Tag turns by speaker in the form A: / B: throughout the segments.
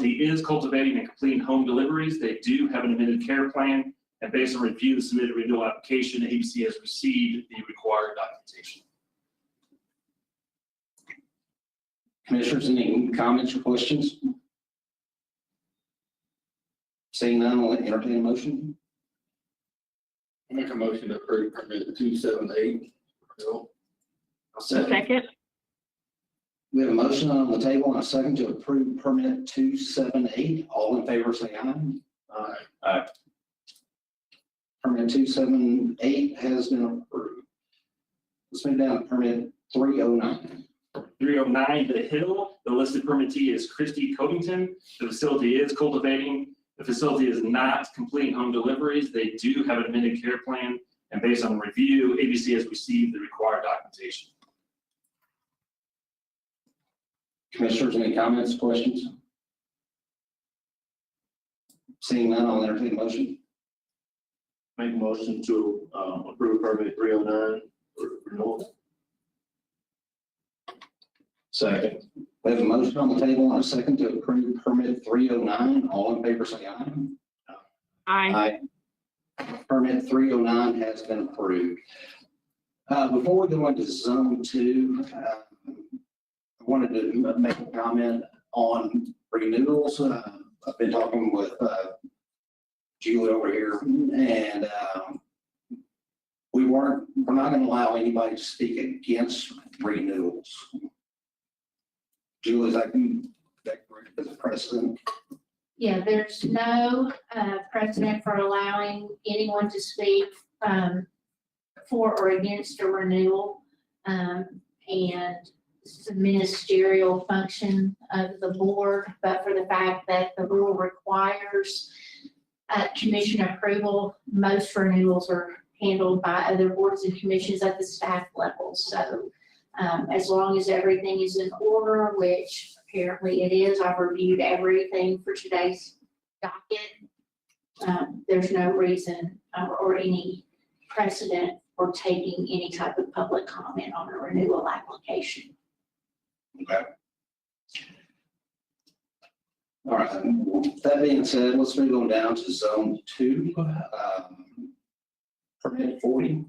A: facility is cultivating and completing home deliveries. They do have an amended care plan, and based on review of the submitted renewal application, ABC has received the required documentation.
B: Commissioners, any comments or questions? Seeing none, I'll entertain a motion.
C: I make a motion to approve permit 278. Bill.
B: I'll second.
D: Second.
B: We have a motion on the table and a second to approve permit 278. All in favor, say aye.
C: Aye.
B: Permit 278 has been approved. Let's move down to permit 309.
A: 309 The Hill, the listed permittee is Christy Covington. The facility is cultivating. The facility is not completing home deliveries. They do have an amended care plan, and based on review, ABC has received the required documentation.
B: Commissioners, any comments, questions? Seeing none, I'll entertain a motion.
C: Make a motion to approve permit 309 for renewal. Second.
B: We have a motion on the table and a second to approve permit 309. All in favor, say aye.
D: Aye.
B: Permit 309 has been approved. Before we go into zone 2, I wanted to make a comment on renewals. I've been talking with Julie over here, and we're not going to allow anybody to speak against renewals. Julie, is that correct as a precedent?
E: Yeah, there's no precedent for allowing anyone to speak for or against a renewal. And this is a ministerial function of the board, but for the fact that the rule requires commission approval, most renewals are handled by other boards and commissions at the staff level. So as long as everything is in order, which apparently it is, I've reviewed everything for today's docket. There's no reason or any precedent for taking any type of public comment on a renewal application.
B: Okay. All right. That being said, let's move on down to zone 2. Permit 40.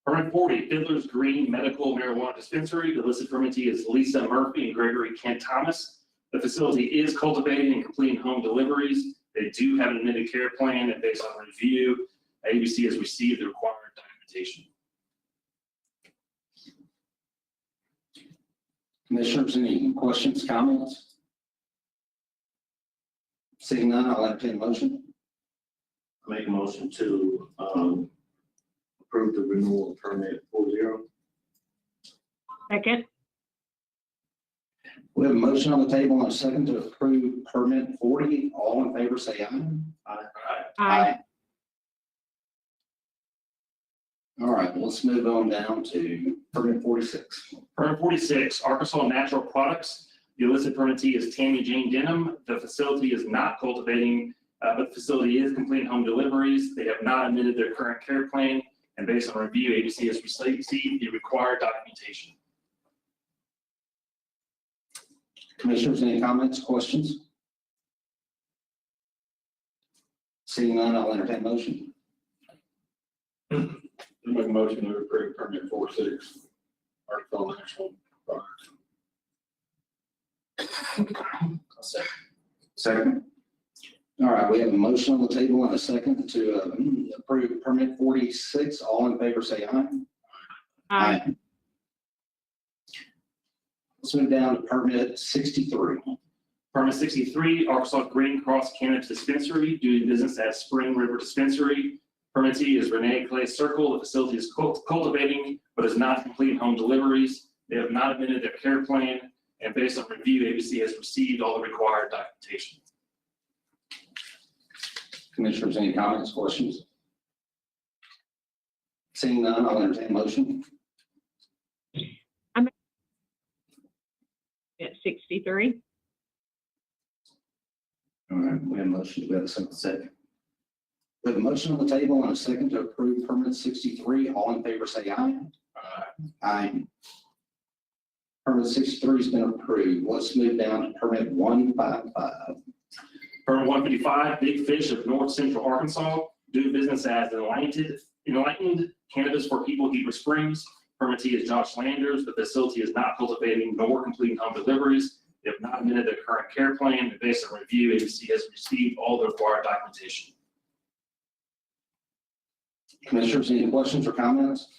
A: Permit 40, Fiddler's Green Medical Marijuana Dispensary. The listed permittee is Lisa Murphy and Gregory Kent Thomas. The facility is cultivating and completing home deliveries. They do have an amended care plan, and based on review, ABC has received the required documentation.
B: Commissioners, any questions, comments? Seeing none, I'll entertain a motion.
C: Make a motion to approve the renewal permit 40.
D: Second.
B: We have a motion on the table and a second to approve permit 40. All in favor, say aye.
D: Aye.
B: All right, let's move on down to permit 46.
A: Permit 46, Arkansas Natural Products. The listed permittee is Tammy Jane Denham. The facility is not cultivating, but the facility is completing home deliveries. They have not amended their current care plan, and based on review, ABC has received the required documentation.
B: Commissioners, any comments, questions? Seeing none, I'll entertain a motion.
C: Make a motion to approve permit 46. Arkansas National Products.
B: Second. All right, we have a motion on the table and a second to approve permit 46. All in favor, say aye.
D: Aye.
B: Let's move down to permit 63.
A: Permit 63, Arkansas Green Cross Cannabis Dispensary, doing business as Spring River Dispensary. Permittee is Renee Clay Circle. The facility is cultivating, but is not completing home deliveries. They have not amended their care plan, and based on review, ABC has received all the required documentation.
B: Commissioners, any comments, questions? Seeing none, I'll entertain a motion.
D: At 63.
B: All right, we have a motion. Do we have a second? We have a motion on the table and a second to approve permit 63. All in favor, say aye. Aye. Permit 63 has been approved. Let's move down to permit 155.
A: Permit 155, Big Fish of North Central Arkansas, doing business as Enlightened Cannabis for People, Heber Springs. Permittee is Josh Landers. The facility is not cultivating nor completing home deliveries. They have not amended their current care plan, and based on review, agency has received all the required documentation.
B: Commissioners, any questions or comments?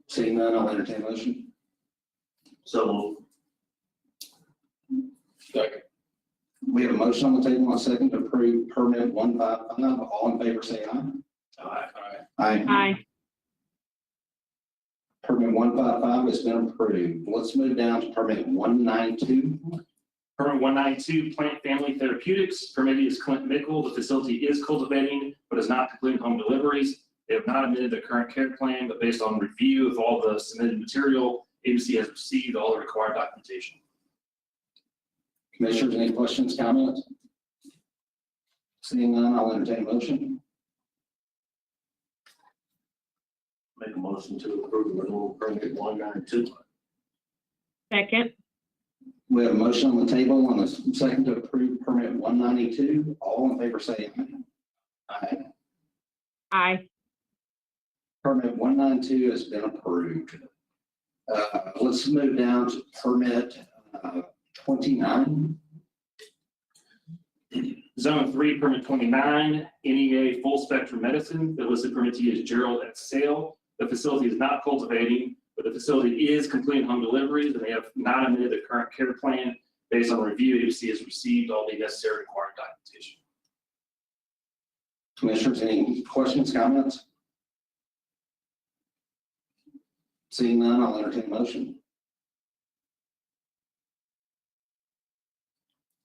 B: Seeing none, I'll entertain a motion.
C: So moved.
B: Second. We have a motion on the table and a second to approve permit 155. All in favor, say aye.
C: Aye.
B: Aye.
D: Aye.
B: Permit 155 has been approved. Let's move down to permit 192.
A: Permit 192, Plant Family Therapeutics. Permittee is Clint Mickle. The facility is cultivating, but is not completing home deliveries. They have not amended their current care plan, but based on review of all the submitted material, agency has received all the required documentation.
B: Commissioners, any questions, comments? Seeing none, I'll entertain a motion.
C: Make a motion to approve renewal permit 192.
D: Second.
B: We have a motion on the table and a second to approve permit 192. All in favor, say aye. Aye.
D: Aye.
B: Permit 192 has been approved. Let's move down to permit 29.
A: Zone 3, permit 29, NEA Full Spectrum Medicine. The listed permittee is Gerald at Sale. The facility is not cultivating, but the facility is completing home deliveries, and they have not amended their current care plan. Based on review, agency has received all the necessary required documentation.
B: Commissioners, any questions, comments? Seeing none, I'll entertain a motion.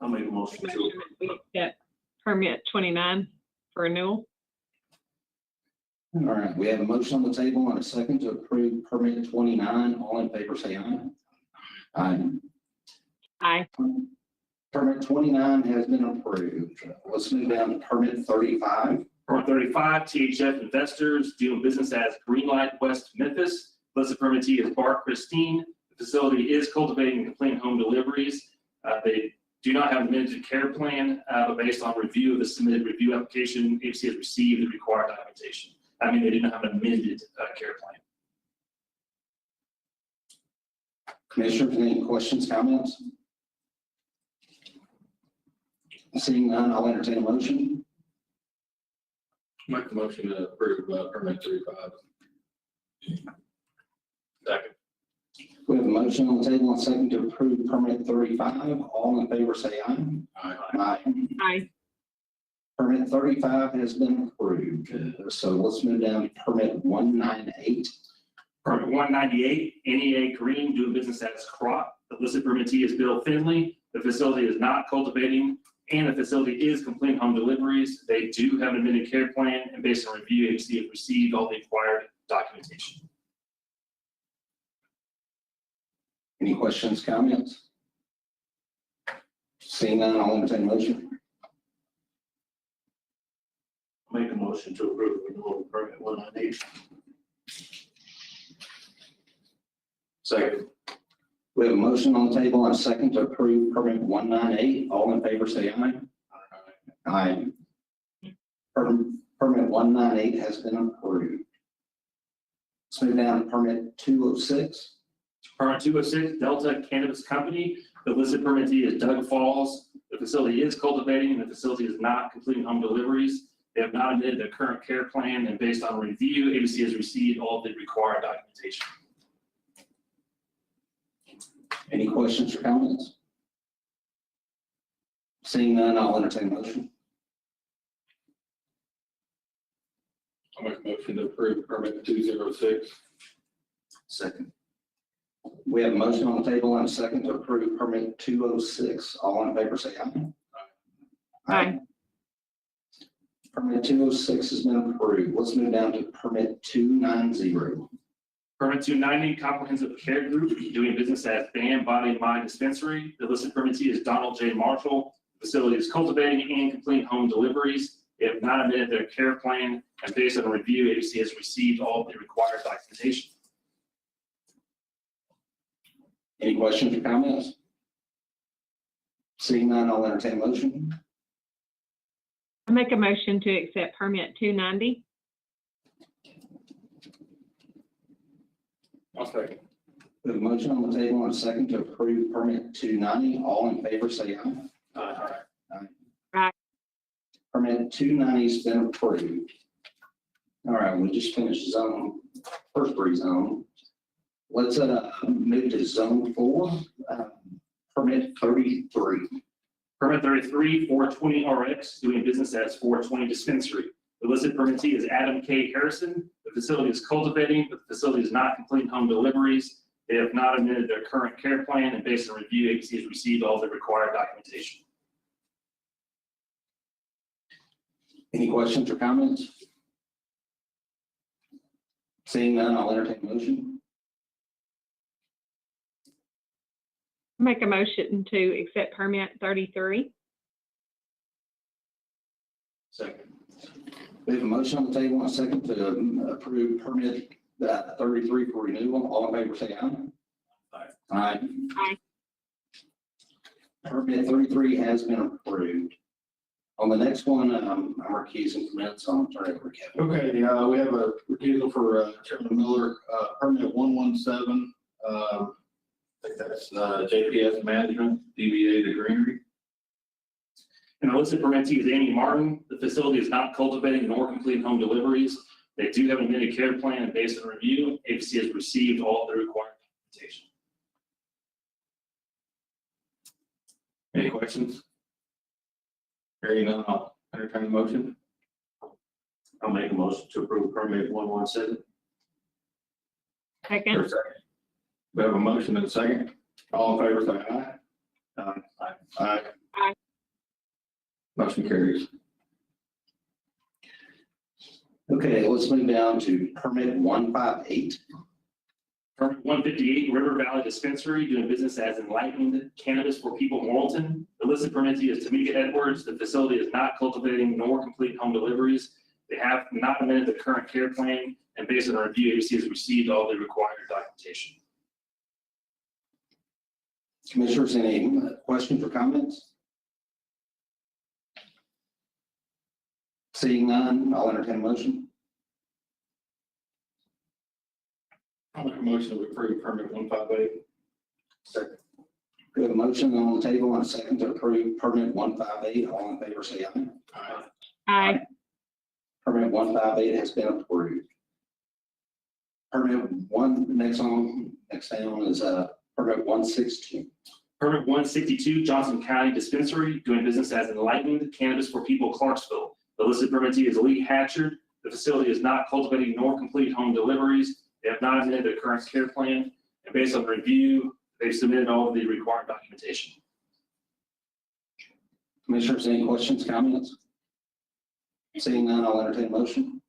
C: I'll make a motion to.
D: We accept permit 29 for renewal.
B: All right, we have a motion on the table and a second to approve permit 29. All in favor, say aye. Aye.
D: Aye.
B: Permit 29 has been approved. Let's move down to permit 35.
A: Permit 35, THF Investors, doing business as Greenlight West Memphis. Listed permittee is Bart Christine. The facility is cultivating and completing home deliveries. They do not have an amended care plan, but based on review of the submitted review application, agency has received the required documentation. I mean, they do not have an amended care plan.
B: Commissioners, any questions, comments? Seeing none, I'll entertain a motion.
F: Make the motion to approve permit 35. Second.
B: We have a motion on the table and a second to approve permit 35. All in favor, say aye.
F: Aye.
B: Aye.
D: Aye.
B: Permit 35 has been approved. So let's move down to permit 198.
A: Permit 198, NEA Green, doing business as Crop. The listed permittee is Bill Finley. The facility is not cultivating, and the facility is completing home deliveries. They do have an amended care plan, and based on review, agency has received all the required documentation.
B: Any questions, comments? Seeing none, I'll entertain a motion.
C: Make a motion to approve renewal permit 198.
F: Second.
B: We have a motion on the table and a second to approve permit 198. All in favor, say aye. Aye. Permit 198 has been approved. Let's move down to permit 206.
A: Permit 206, Delta Cannabis Company. The listed permittee is Doug Falls. The facility is cultivating, and the facility is not completing home deliveries. They have not amended their current care plan, and based on review, agency has received all the required documentation.
B: Any questions or comments? Seeing none, I'll entertain a motion.
F: I'll make a motion to approve permit 206.
B: Second. We have a motion on the table and a second to approve permit 206. All in favor, say aye.
D: Aye.
B: Permit 206 has been approved. Let's move down to permit 290.
A: Permit 290, Comprehensive Care Group, doing business as Bam Body and Mind Dispensary. The listed permittee is Donald J. Marshall. The facility is cultivating and completing home deliveries. They have not amended their care plan, and based on review, agency has received all the required documentation.
B: Any questions or comments? Seeing none, I'll entertain a motion.
D: I make a motion to accept permit 290.
F: I'll second.
B: We have a motion on the table and a second to approve permit 290. All in favor, say aye.
C: Aye.
B: Permit 290's been approved. All right, we just finished zone, first rezone. Let's move to zone 4, permit 33.
A: Permit 33, 420 RX, doing business as 420 Dispensary. The listed permittee is Adam K. Harrison. The facility is cultivating, but the facility is not completing home deliveries. They have not amended their current care plan, and based on review, ABC has received all the required documentation.
B: Any questions or comments? Seeing none, I'll entertain a motion.
D: I make a motion to accept permit 33.
C: Second.
B: We have a motion on the table and a second to approve permit 33 for renewal. All in favor, say aye.
C: Aye.
B: Aye.
D: Aye.
B: Permit 33 has been approved. On the next one, I'm recusing from it, so I'm turning it over to Kevin.
F: Okay, we have a refusal for Chairman Miller, permit 117. I think that's JPS Management, DBA The Greenery.
A: And the listed permittee is Amy Martin. The facility is not cultivating nor completing home deliveries. They do have an amended care plan, and based on review, ABC has received all of the required documentation.
F: Any questions? Hearing none, I'll entertain a motion.
C: I'll make a motion to approve permit 117.
D: Second.
F: Or second. We have a motion and a second. All in favor, say aye.
C: Aye.
F: Aye.
D: Aye.
F: Motion carries.
B: Okay, let's move down to permit 158.
A: Permit 158, River Valley Dispensary, doing business as Enlightened Cannabis for People Morrilton. The listed permittee is Tamika Edwards. The facility is not cultivating nor completing home deliveries. They have not amended the current care plan, and based on our review, ABC has received all the required documentation.
B: Commissioners, any questions or comments? Seeing none, I'll entertain a motion.
F: I'll make a motion to approve permit 158.
C: Second.
B: We have a motion on the table and a second to approve permit 158. All in favor, say aye.
F: Aye.
D: Aye.
B: Permit 158 has been approved. Permit next down is permit 162.
A: Permit 162, Johnson County Dispensary, doing business as Enlightened Cannabis for People Clarksville. The listed permittee is Lee Hatchard. The facility is not cultivating nor completing home deliveries. They have not amended their current care plan, and based on review, they've submitted all of the required documentation.
B: Commissioners, any questions, comments? Seeing none, I'll entertain a motion.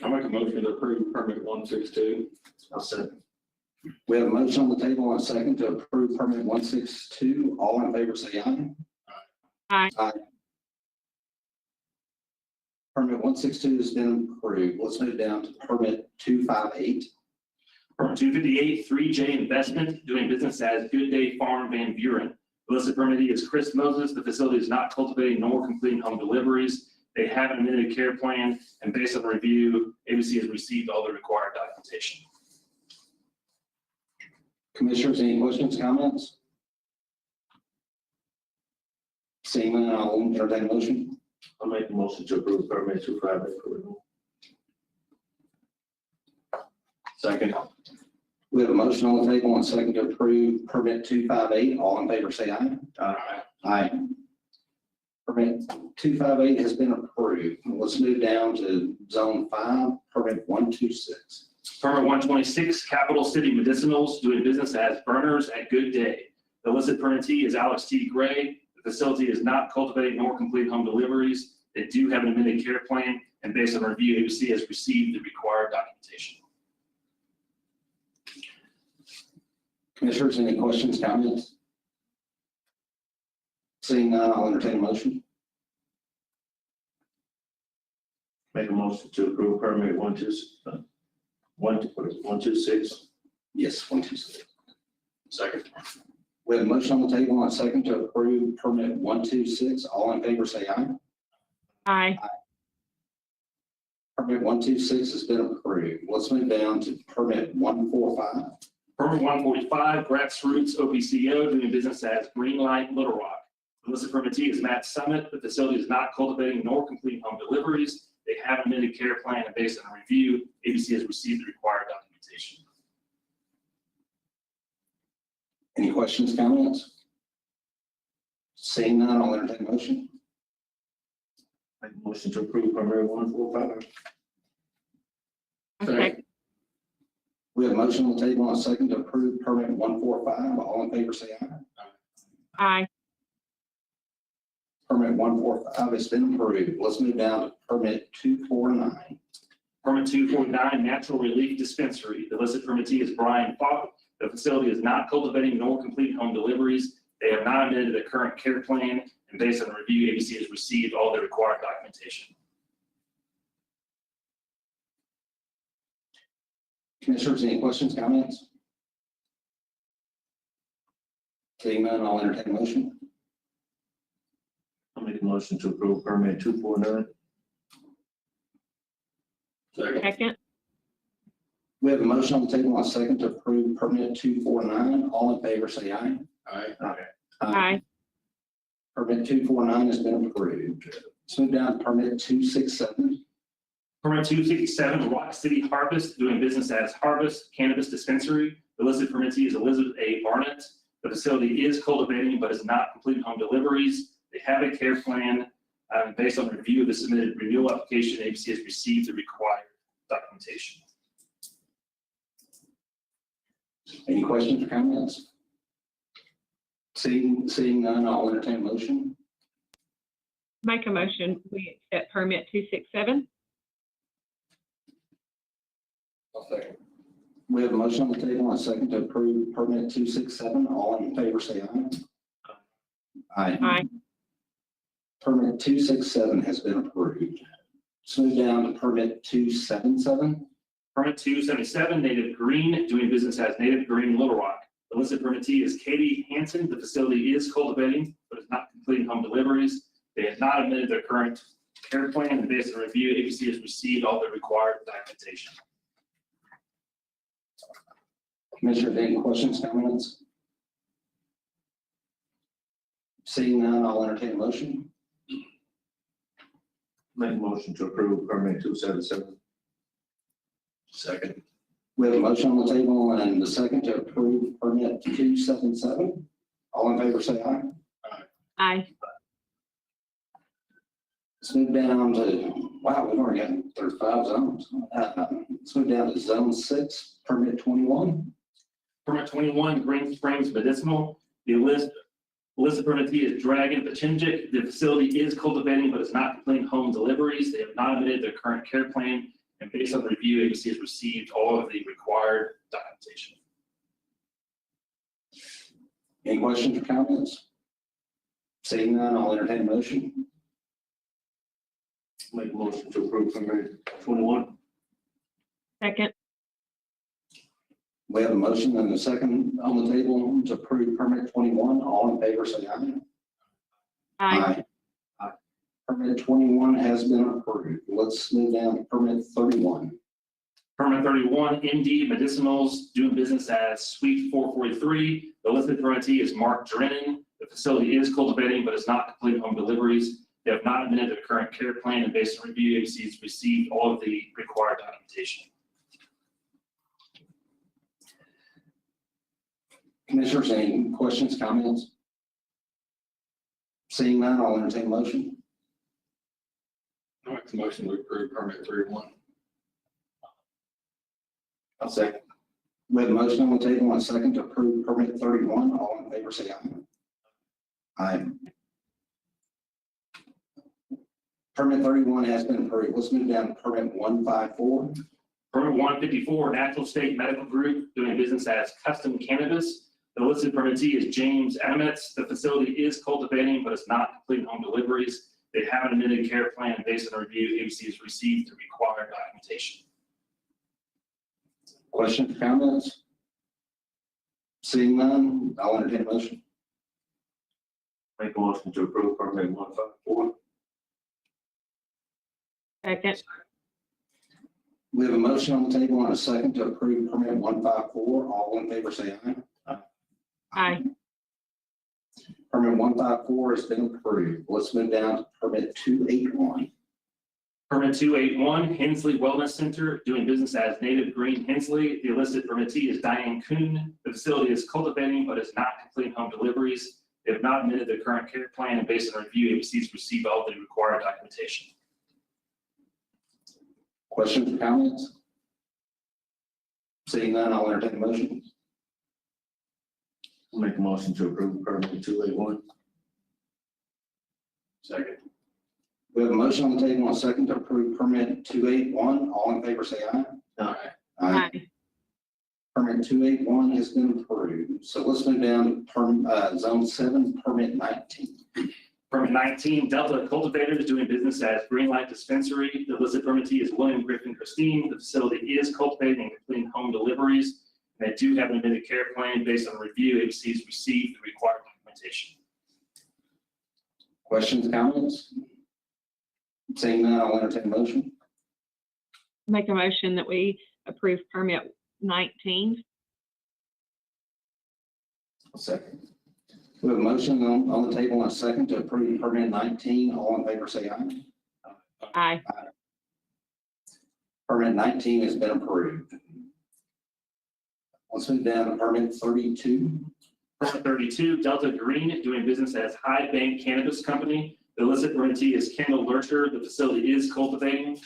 F: I'll make a motion to approve permit 162.
C: I'll second.
B: We have a motion on the table and a second to approve permit 162. All in favor, say aye.
D: Aye.
B: Aye. Permit 162 has been approved. Let's move down to permit 258.
A: Permit 258, 3J Investment, doing business as Good Day Farm Van Buren. The listed permittee is Chris Moses. The facility is not cultivating nor completing home deliveries. They have an amended care plan, and based on review, ABC has received all the required documentation.
B: Commissioners, any questions, comments? Seeing none, I'll entertain a motion.
C: I'll make a motion to approve permit 258 for renewal.
F: Second.
B: We have a motion on the table and a second to approve permit 258. All in favor, say aye.
F: Aye.
B: Aye. Permit 258 has been approved. Let's move down to zone 5, permit 126.
A: Permit 126, Capital City Medicinals, doing business as Burners at Good Day. The listed permittee is Alex T. Gray. The facility is not cultivating nor completing home deliveries. They do have an amended care plan, and based on review, ABC has received the required documentation.
B: Commissioners, any questions, comments? Seeing none, I'll entertain a motion.
C: Make a motion to approve permit 126.
B: Yes, 126.
C: Second.
B: We have a motion on the table and a second to approve permit 126. All in favor, say aye.
D: Aye.
B: Permit 126 has been approved. Let's move down to permit 145.
A: Permit 145, Grassroots OPCO, doing business as Greenlight Little Rock. The listed permittee is Matt Summit. The facility is not cultivating nor completing home deliveries. They have an amended care plan, and based on a review, ABC has received the required documentation.
B: Any questions, comments? Seeing none, I'll entertain a motion.
C: Make a motion to approve permit 145.
D: I second.
B: We have a motion on the table and a second to approve permit 145. All in favor, say aye.
D: Aye.
B: Permit 145 has been approved. Let's move down to permit 249.
A: Permit 249, Natural Relief Dispensary. The listed permittee is Brian Falk. The facility is not cultivating nor completing home deliveries. They have not amended the current care plan, and based on the review, ABC has received all the required documentation.
B: Commissioners, any questions, comments? Seeing none, I'll entertain a motion.
C: I'll make a motion to approve permit 249.
D: Second.
B: We have a motion on the table and a second to approve permit 249. All in favor, say aye.
D: Aye.
B: Permit 249 has been approved. Let's move down to permit 267.
A: Permit 267, Rock City Harvest, doing business as Harvest Cannabis Dispensary. The listed permittee is Elizabeth A. Barnett. The facility is cultivating but is not completing home deliveries. They have a care plan. Based on review of the submitted renewal application, ABC has received the required documentation.
B: Any questions or comments? Seeing none, I'll entertain a motion.
D: Make a motion, we accept permit 267.
B: We have a motion on the table and a second to approve permit 267. All in favor, say aye.
D: Aye.
B: Permit 267 has been approved. Let's move down to permit 277.
A: Permit 277, Native Green, doing business as Native Green Little Rock. The listed permittee is Katie Hansen. The facility is cultivating but is not completing home deliveries. They have not amended their current care plan, and based on review, ABC has received all the required documentation.
B: Commissioner, any questions, comments? Seeing none, I'll entertain a motion.
C: Make a motion to approve permit 277.
F: Second.
B: We have a motion on the table and the second to approve permit 277. All in favor, say aye.
D: Aye.
B: Let's move down to, wow, we've already got 35 zones. Let's move down to zone 6, permit 21.
A: Permit 21, Green Springs Medicinal. The listed permittee is Dragon Pachinjik. The facility is cultivating but is not completing home deliveries. They have not amended their current care plan, and based on the review, ABC has received all of the required documentation.
B: Any questions or comments? Seeing none, I'll entertain a motion.
C: Make a motion to approve permit 21.
D: Second.
B: We have a motion and a second on the table to approve permit 21. All in favor, say aye.
D: Aye.
B: Permit 21 has been approved. Let's move down to permit 31.
A: Permit 31, MD Medicinals, doing business as Suite 443. The listed permittee is Mark Drennan. The facility is cultivating but is not completing home deliveries. They have not amended their current care plan, and based on review, ABC has received all of the required documentation.
B: Commissioners, any questions, comments? Seeing none, I'll entertain a motion.
F: I make the motion to approve permit 31.
B: I'll second. We have a motion on the table and a second to approve permit 31. All in favor, say aye. Aye. Permit 31 has been approved. Let's move down to permit 154.
A: Permit 154, Natural State Medical Group, doing business as Custom Cannabis. The listed permittee is James Adamets. The facility is cultivating but is not completing home deliveries. They have an amended care plan. Based on review, ABC has received the required documentation.
B: Questions or comments? Seeing none, I'll entertain a motion.
C: Make a motion to approve permit 154.
D: Second.
B: We have a motion on the table and a second to approve permit 154. All in favor, say aye.
D: Aye.
B: Permit 154 has been approved. Let's move down to permit 281.
A: Permit 281, Hensley Wellness Center, doing business as Native Green Hensley. The listed permittee is Diane Kuhn. The facility is cultivating but is not completing home deliveries. They have not amended their current care plan, and based on review, ABC's received all the required documentation.
B: Questions or comments? Seeing none, I'll entertain a motion.
C: Make a motion to approve permit 281.
A: Second.
B: We have a motion on the table and a second to approve permit 281. All in favor, say aye.
C: Aye.
D: Aye.
B: Permit 281 has been approved. So let's move down to zone 7, permit 19.
A: Permit 19, Delta Cultivators, doing business as Greenlight Dispensary. The listed permittee is William Griffin Christine. The facility is cultivating and completing home deliveries. And they do have an amended care plan. Based on review, ABC's received the required documentation.
B: Questions, comments? Seeing none, I'll entertain a motion.
D: Make a motion that we approve permit 19.
B: Second. We have a motion on the table and a second to approve permit 19. All in favor, say aye.
D: Aye.
B: Permit 19 has been approved. Let's move down to permit 32.
A: Permit 32, Delta Green, doing business as High Bank Cannabis Company. The listed permittee is Kendall Lurcher. The facility is cultivating.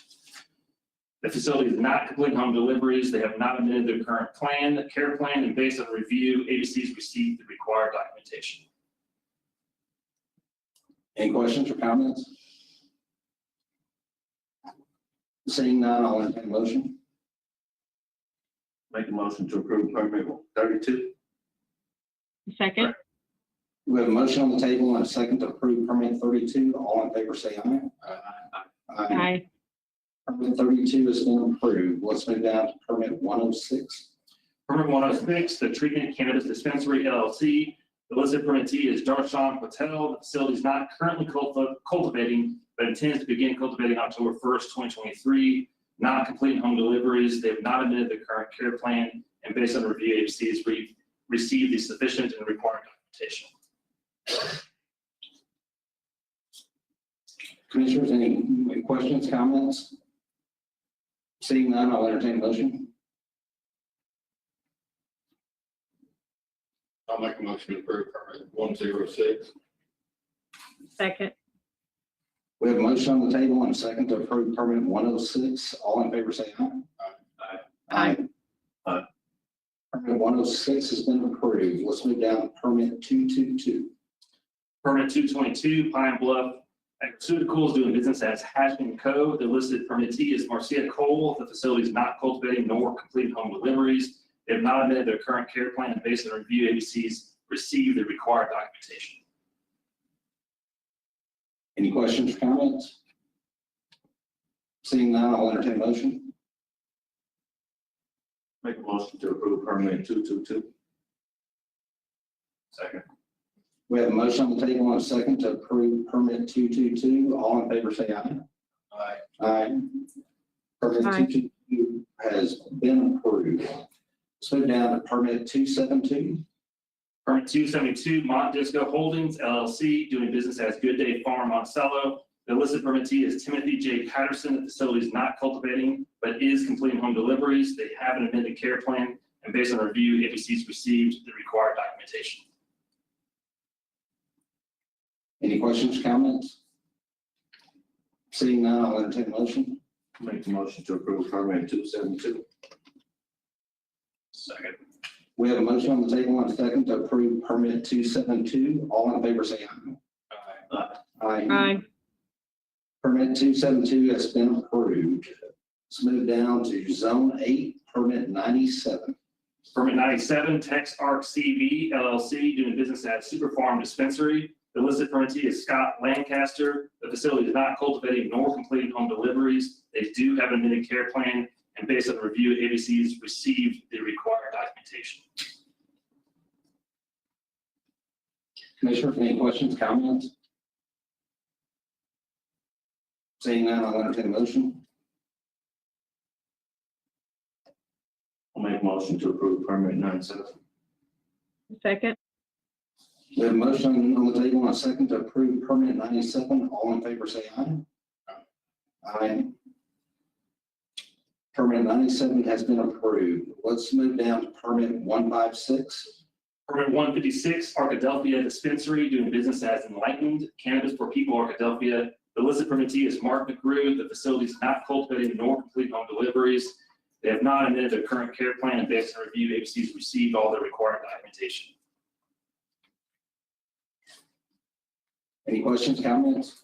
A: The facility is not completing home deliveries. They have not amended their current care plan, and based on review, ABC's received the required documentation.
B: Any questions or comments? Seeing none, I'll entertain a motion.
C: Make a motion to approve permit 32.
D: Second.
B: We have a motion on the table and a second to approve permit 32. All in favor, say aye.
D: Aye.
B: Permit 32 has been approved. Let's move down to permit 106.
A: Permit 106, the Treatment Cannabis Dispensary LLC. The listed permittee is Darshan Patel. The facility is not currently cultivating, but intends to begin cultivating October 1st, 2023. Not completing home deliveries. They have not amended the current care plan, and based on review, ABC has received the sufficient and required documentation.
B: Commissioners, any questions, comments? Seeing none, I'll entertain a motion.
F: I'll make a motion to approve permit 106.
D: Second.
B: We have a motion on the table and a second to approve permit 106. All in favor, say aye.
D: Aye.
C: Aye.
B: Permit 106 has been approved. Let's move down to permit 222.
A: Permit 222, Pine Bluff Agroceuticals, doing business as Hashman Co. The listed permittee is Marcia Cole. The facility is not cultivating nor completing home deliveries. They have not amended their current care plan, and based on review, ABC's received the required documentation.
B: Any questions or comments? Seeing none, I'll entertain a motion.
C: Make a motion to approve permit 222.
A: Second.
B: We have a motion on the table and a second to approve permit 222. All in favor, say aye.
F: Aye.
B: Aye. Permit
D: Aye.
B: 222 has been approved. Let's move down to permit 272.
A: Permit 272, Mont Disco Holdings LLC, doing business as Good Day Farm Monticello. The listed permittee is Timothy J. Patterson. The facility is not cultivating, but is completing home deliveries. They have an amended care plan, and based on review, ABC's received the required documentation.
B: Any questions or comments? Seeing none, I'll entertain a motion.
C: Make the motion to approve permit 272.
A: Second.
B: We have a motion on the table and a second to approve permit 272. All in favor, say aye. Aye.
D: Aye.
B: Permit 272 has been approved. Let's move down to zone 8, permit 97.
A: Permit 97, Tex Arc CV LLC, doing business as Super Farm Dispensary. The listed permittee is Scott Lancaster. The facility is not cultivating nor completing home deliveries. They do have an amended care plan, and based on the review, ABC's received the required documentation.
B: Commissioners, any questions, comments? Seeing none, I'll entertain a motion.
C: I'll make a motion to approve permit 97.
D: Second.
B: We have a motion on the table and a second to approve permit 97. All in favor, say aye. Aye. Permit 97 has been approved. Let's move down to permit 156.
A: Permit 156, Arkadelphia Dispensary, doing business as Enlightened Cannabis for People, Arkadelphia. The listed permittee is Mark McGrew. The facility is not cultivating nor completing home deliveries. They have not amended their current care plan, and based on review, ABC's received all the required documentation.
B: Any questions, comments?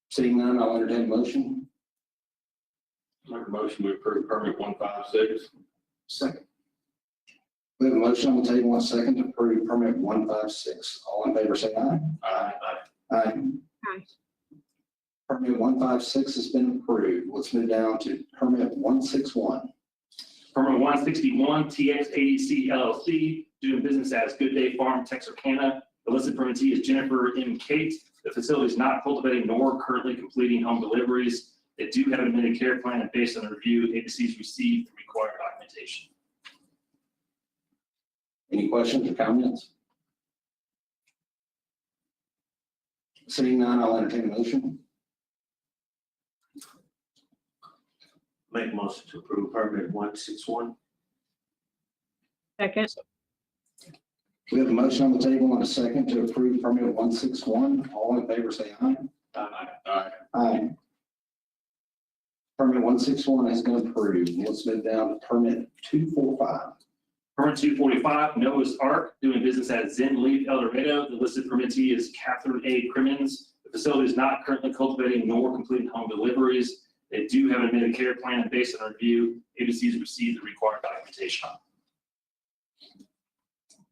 B: Seeing none, I'll entertain a motion.
F: Make a motion to approve permit 156.
B: Second. We have a motion on the table and a second to approve permit 156. All in favor, say aye.
F: Aye.
B: Aye.
D: Aye.
B: Permit 156 has been approved. Let's move down to permit 161.
A: Permit 161, TX ADC LLC, doing business as Good Day Farm, Texarkana. The listed permittee is Jennifer M. Kate. The facility is not cultivating nor currently completing home deliveries. They do have an amended care plan, and based on the review, ABC's received the required documentation.
B: Any questions or comments? Seeing none, I'll entertain a motion.
C: Make a motion to approve permit 161.
D: Second.
B: We have a motion on the table and a second to approve permit 161. All in favor, say aye.
F: Aye.
B: Aye. Permit 161 has been approved. Let's move down to permit 245.
A: Permit 245, Noah's Ark, doing business as Zen Leaf El Dorado. The listed permittee is Catherine A. Crimmins. The facility is not currently cultivating nor completing home deliveries. They do have an amended care plan, and based on review, ABC's received the required documentation.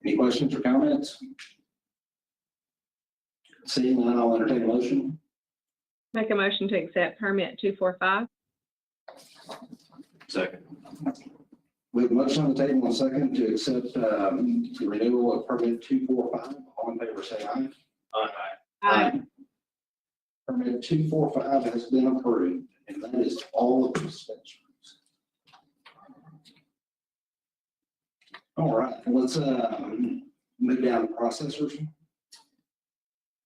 B: Any questions or comments? Seeing none, I'll entertain a motion.
D: Make a motion to accept permit 245.
F: Second.
B: We have a motion on the table and a second to accept the renewal of permit 245. All in favor, say aye.
F: Aye.
B: Permit 245 has been approved, and that is all of the dispensaries. All right, let's move down to processors.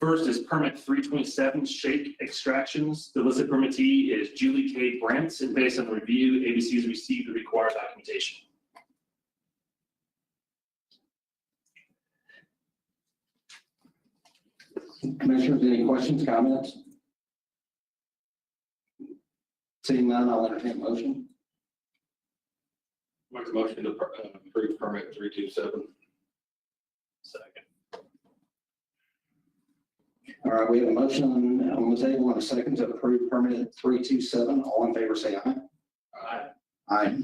A: First is permit 327, Shake Extractions. The listed permittee is Julie K. Brents, and based on the review, ABC's received the required documentation.
B: Commissioners, any questions, comments? Seeing none, I'll entertain a motion.
F: Make a motion to approve permit 327. Second.
B: All right, we have a motion on the table and a second to approve permit 327. All in favor, say aye.
F: Aye.
B: Aye.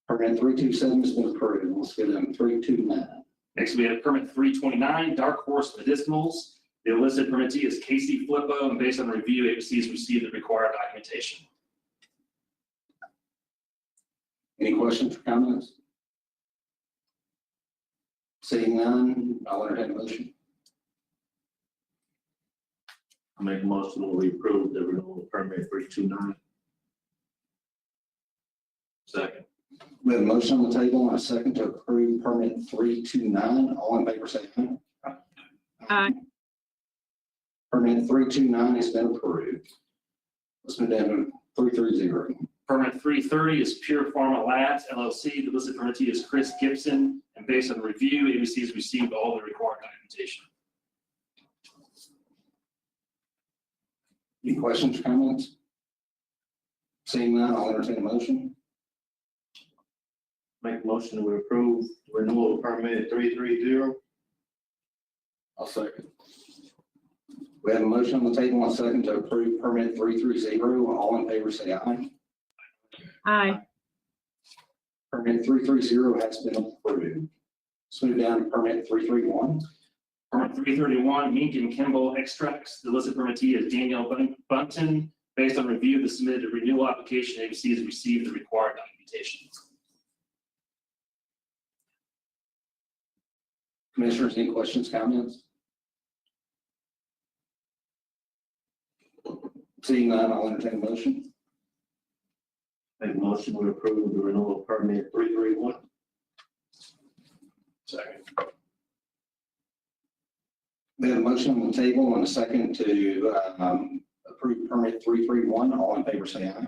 B: Permit 327 has been approved. Let's get them 329.
A: Next, we have permit 329, Dark Horse Medicinals. The listed permittee is Casey Flippo, and based on review, ABC's received the required documentation.
B: Any questions or comments? Seeing none, I'll entertain a motion.
C: I make a motion to approve the renewal of permit 329.
F: Second.
B: We have a motion on the table and a second to approve permit 329. All in favor, say aye.
D: Aye.
B: Permit 329 has been approved. Let's move down to 330.
A: Permit 330 is Pure Pharma Labs LLC. The listed permittee is Chris Gibson, and based on review, ABC has received all the required documentation.
B: Any questions or comments? Seeing none, I'll entertain a motion.
C: Make a motion to approve renewal of permit 330.
F: I'll second.
B: We have a motion on the table and a second to approve permit 330. All in favor, say aye.
D: Aye.
B: Permit 330 has been approved. Let's move down to permit 331.
A: Permit 331, Mink and Kimball Extracts. The listed permittee is Daniel Bunton. Based on review of the submitted renewal application, ABC has received the required documentation.
B: Commissioners, any questions, comments? Seeing none, I'll entertain a motion.
C: Make a motion to approve the renewal permit 331.
A: Second.
B: We have a motion on the table and a second to approve permit 331. All in favor, say aye.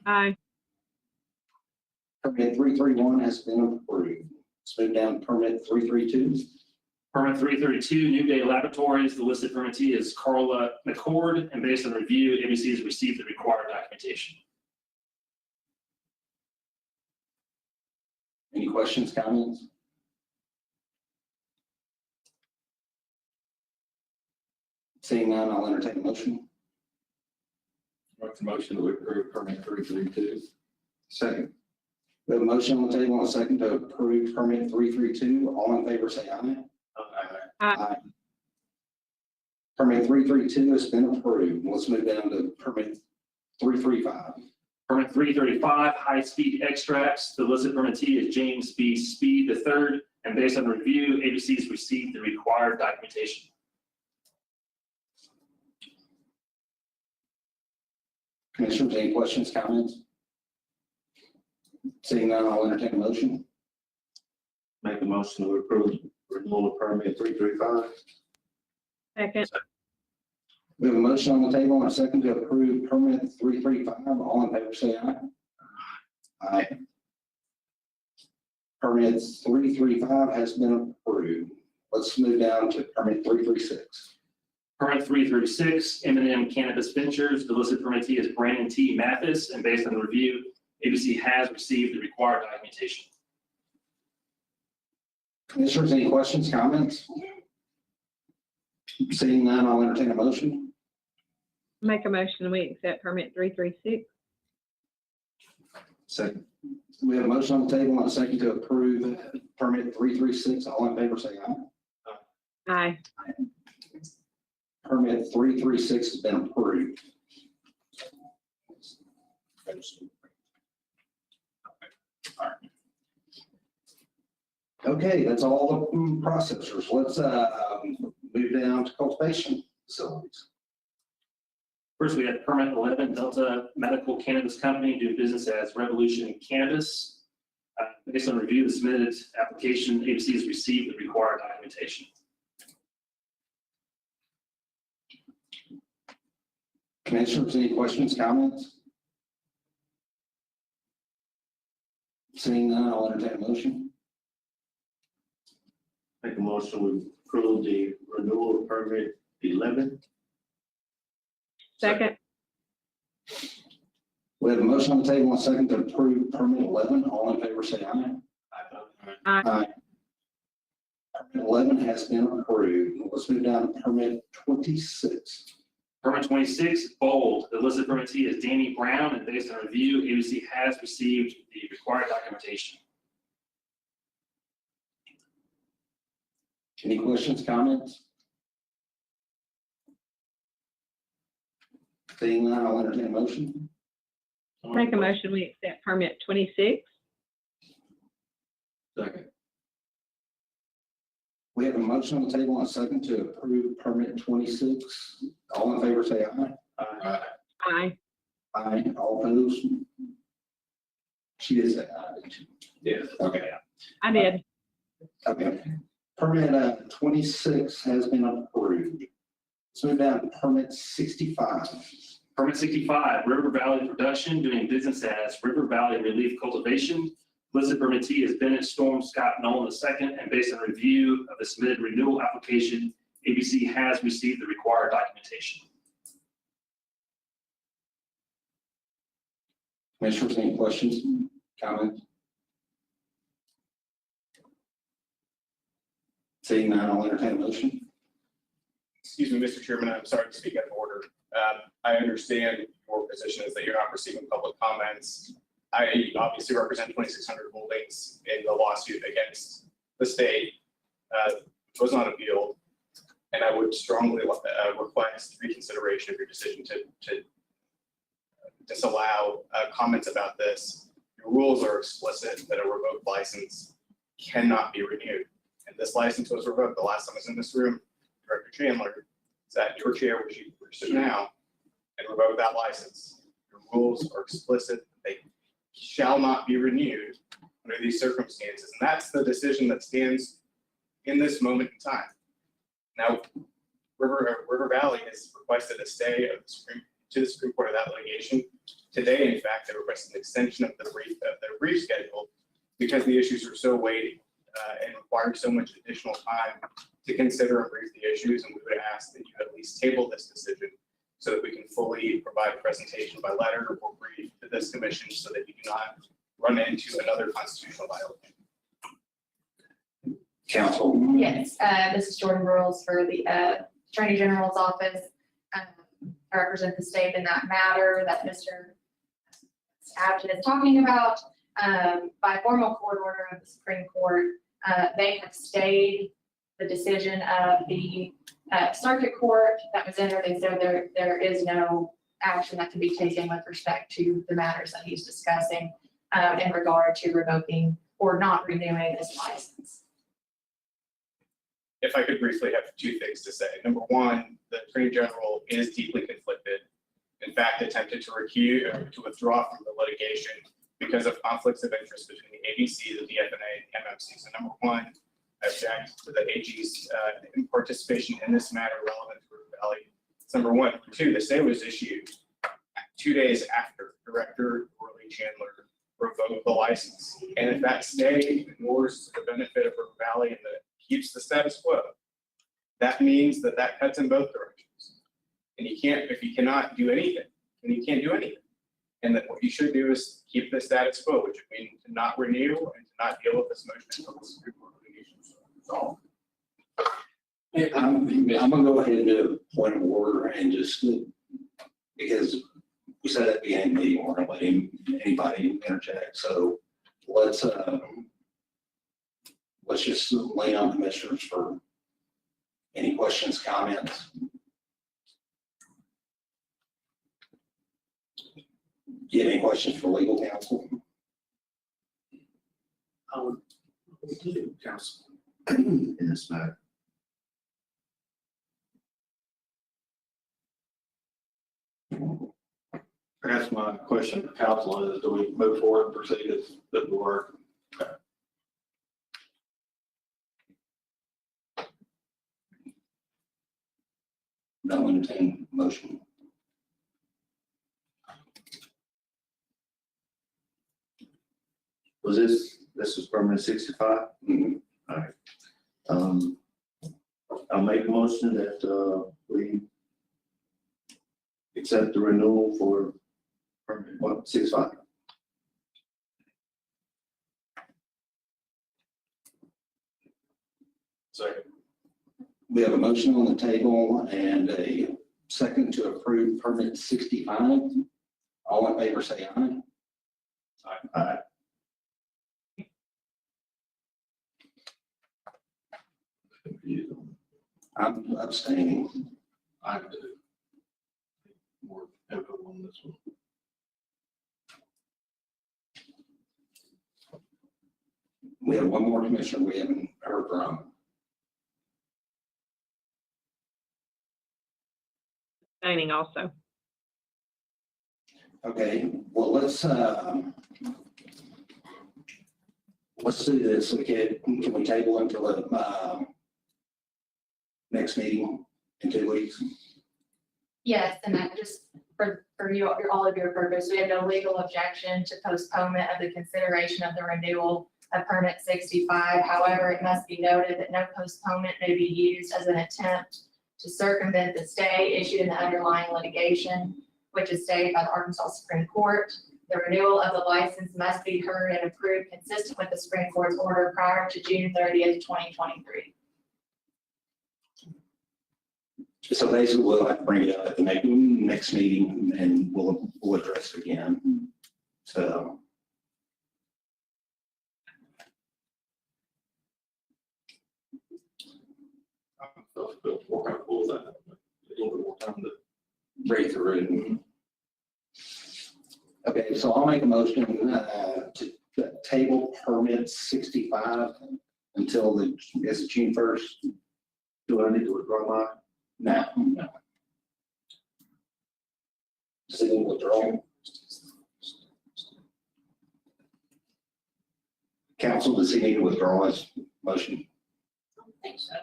D: Aye.
B: Permit 331 has been approved. Let's move down to permit 332.
A: Permit 332, New Day Laboratories. The listed permittee is Carla McCord, and based on review, ABC has received the required documentation.
B: Any questions, comments? Seeing none, I'll entertain a motion.
F: Make the motion to approve permit 332.
B: Second. We have a motion on the table and a second to approve permit 332. All in favor, say aye.
D: Aye.
B: Permit 332 has been approved. Let's move down to permit 335.
A: Permit 335, High Speed Extracts. The listed permittee is James B. Speed III, and based on review, ABC has received the required documentation.
B: Commissioners, any questions, comments? Seeing none, I'll entertain a motion.
C: Make a motion to approve renewal permit 335.
D: Second.
B: We have a motion on the table and a second to approve permit 335. All in favor, say aye. Aye. Permit 335 has been approved. Let's move down to permit 336.
A: Permit 336, M&M Cannabis Ventures. The listed permittee is Brandon T. Mathis, and based on the review, ABC has received the required documentation.
B: Commissioners, any questions, comments? Seeing none, I'll entertain a motion.
D: Make a motion, we accept permit 336.
B: Second. We have a motion on the table and a second to approve permit 336. All in favor, say aye.
D: Aye.
B: Permit 336 has been approved. Okay, that's all the processors. Let's move down to cultivation facilities.
A: First, we have permit 11, Delta Medical Cannabis Company, doing business as Revolution Cannabis. Based on review of the submitted application, ABC has received the required documentation.
B: Commissioners, any questions, comments? Seeing none, I'll entertain a motion.
C: Make a motion to approve the renewal permit 11.
D: Second.
B: We have a motion on the table and a second to approve permit 11. All in favor, say aye.
D: Aye.
B: Permit 11 has been approved. Let's move down to permit 26.
A: Permit 26, Bold. The listed permittee is Danny Brown, and based on review, ABC has received the required documentation.
B: Any questions, comments? Seeing none, I'll entertain a motion.
D: Make a motion, we accept permit 26.
F: Second.
B: We have a motion on the table and a second to approve permit 26. All in favor, say aye.
F: Aye.
D: Aye.
B: Aye. All opposed? She did say aye, didn't she?
F: Yes.
B: Okay.
D: I did.
B: Okay. Permit 26 has been approved. Let's move down to permit 65.
A: Permit 65, River Valley Production, doing business as River Valley Relief Cultivation. Listed permittee is Bennett Storm Scott Nolan II, and based on review of the submitted renewal application, ABC has received the required documentation.
B: Commissioners, any questions, comments? Seeing none, I'll entertain a motion.
G: Excuse me, Mr. Chairman, I'm sorry to speak out of order. I understand your position is that you're not receiving public comments. I obviously represent 2,600 holdings in the lawsuit against the state. It was not appealed, and I would strongly request reconsideration of your decision to disallow comments about this. Your rules are explicit that a revoked license cannot be renewed, and this license was revoked the last time I was in this room, Director Chandler sat in your chair where you sit now and revoked that license. Your rules are explicit. They shall not be renewed under these circumstances. And that's the decision that stands in this moment in time. Now, River Valley has requested a stay of the Supreme Court of that litigation. Today, in fact, they requested an extension of their brief schedule because the issues are so weighty and require so much additional time to consider and brief the issues. And we would ask that you at least table this decision so that we can fully provide a presentation by letter or brief to this commission so that you do not run into another constitutional violation.
B: Council.
H: Yes, this is Jordan Rules for the Attorney General's office. I represent the state in that matter that Mr. Abington is talking about. By formal court order of the Supreme Court, they have stayed the decision of the circuit court that was entered, and so there is no action that can be taken with respect to the matters that he's discussing in regard to revoking or not renewing this license.
G: If I could briefly have two things to say. Number one, the Attorney General is deeply conflicted. In fact, attempted to withdraw from the litigation because of conflicts of interest between the ABC, the DFNA, and MMC. So number one, I object to the AG's participation in this matter relevant to River Valley. That's number one. Number two, the stay was issued 2 days after Director Worley Chandler revoked the license. And if that stay ignores to the benefit of River Valley and that keeps the status quo, that means that cuts in both directions. And if you cannot do anything, then you can't do anything. And that what you should do is keep the status quo, which would mean to not renew and to not deal with this motion until the Supreme Court litigation is resolved.
B: I'm gonna go ahead and do a point of order and just, because we said at the beginning of the meeting, we're gonna let anybody interject, so let's just lay on commissioners for any questions, comments. Do you have any questions for legal counsel?
C: Council, in this matter.
F: I guess my question to council is, do we move forward and proceed as the board?
B: No entertain motion.
C: Was this was permanent 65?
B: Mhm.
C: All right. I'll make a motion that we accept the renewal for permanent 65.
F: Second.
B: We have a motion on the table and a second to approve permit 65. All in favor, say aye.
C: Aye.
B: I'm abstaining.
F: I do. More input on this one.
B: We have one more commissioner we haven't heard from.
D: Abstaining also.
B: Okay, well, let's do this. Can we table until the next meeting in 2 weeks?
H: Yes, and that just for you, all of your purpose, we have no legal objection to postponement of the consideration of the renewal of permit 65. However, it must be noted that no postponement may be used as an attempt to circumvent the stay issued in the underlying litigation, which is stayed by the Arkansas Supreme Court. The renewal of the license must be heard and approved consistent with the Supreme Court's order prior to June 30th, 2023.
B: So basically, we'll have to bring it up at the next meeting and we'll address it again. So.
F: More comfortable with that. A little bit more time to.
B: Read through. Okay, so I'll make a motion to table permit 65 until is it June 1st?
C: Do I need to withdraw mine?
B: No. Seeking withdrawal. Council, does he need to withdraw his motion?
E: I don't think so.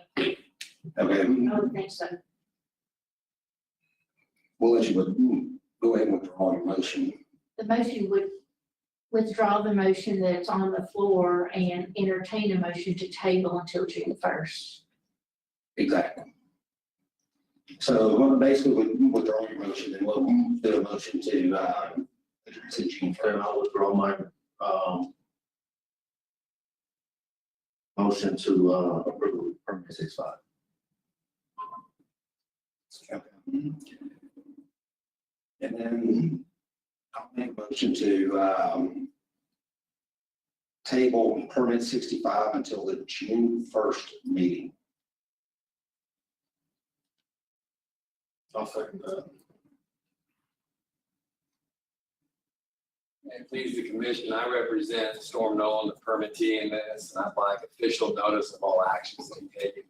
B: Okay,
E: I don't think so.
B: we'll let you go ahead and withdraw your motion.
E: The motion would withdraw the motion that's on the floor and entertain a motion to table until June 1st.
B: Exactly. So we'll basically withdraw your motion, and we'll do a motion to June
C: Then
B: 1st.
C: I'll withdraw my, motion to, approve permit 65.
B: Okay. And then I'll make a motion to table permit 65 until the June 1st meeting.
F: I'll second that.
I: And please, the commission, I represent Storm Nolan, the permittee in this, and I'd like official notice of all actions to be taken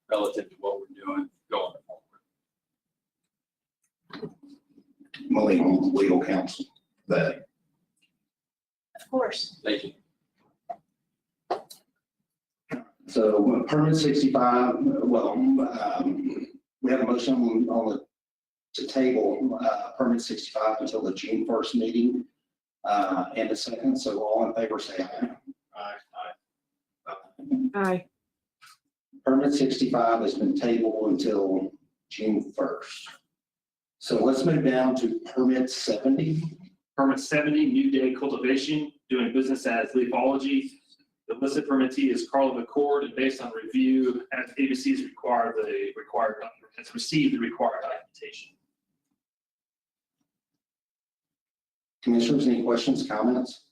I: relative to what we're doing going forward.
B: Legal counsel. That
E: Of course.
I: Thank you.
B: So permit 65, well, we have a motion on the, to table permit 65 until the June 1st meeting. And a second, so all in favor say aye.
D: Aye.
B: Permit 65 has been tabled until June 1st. So let's move down to permit 70.
A: Permit 70, New Day Cultivation, doing business as Leafology. The listed permittee is Carla McCord, and based on review, as ABC has received the required documentation.
B: Commissioners, any questions, comments?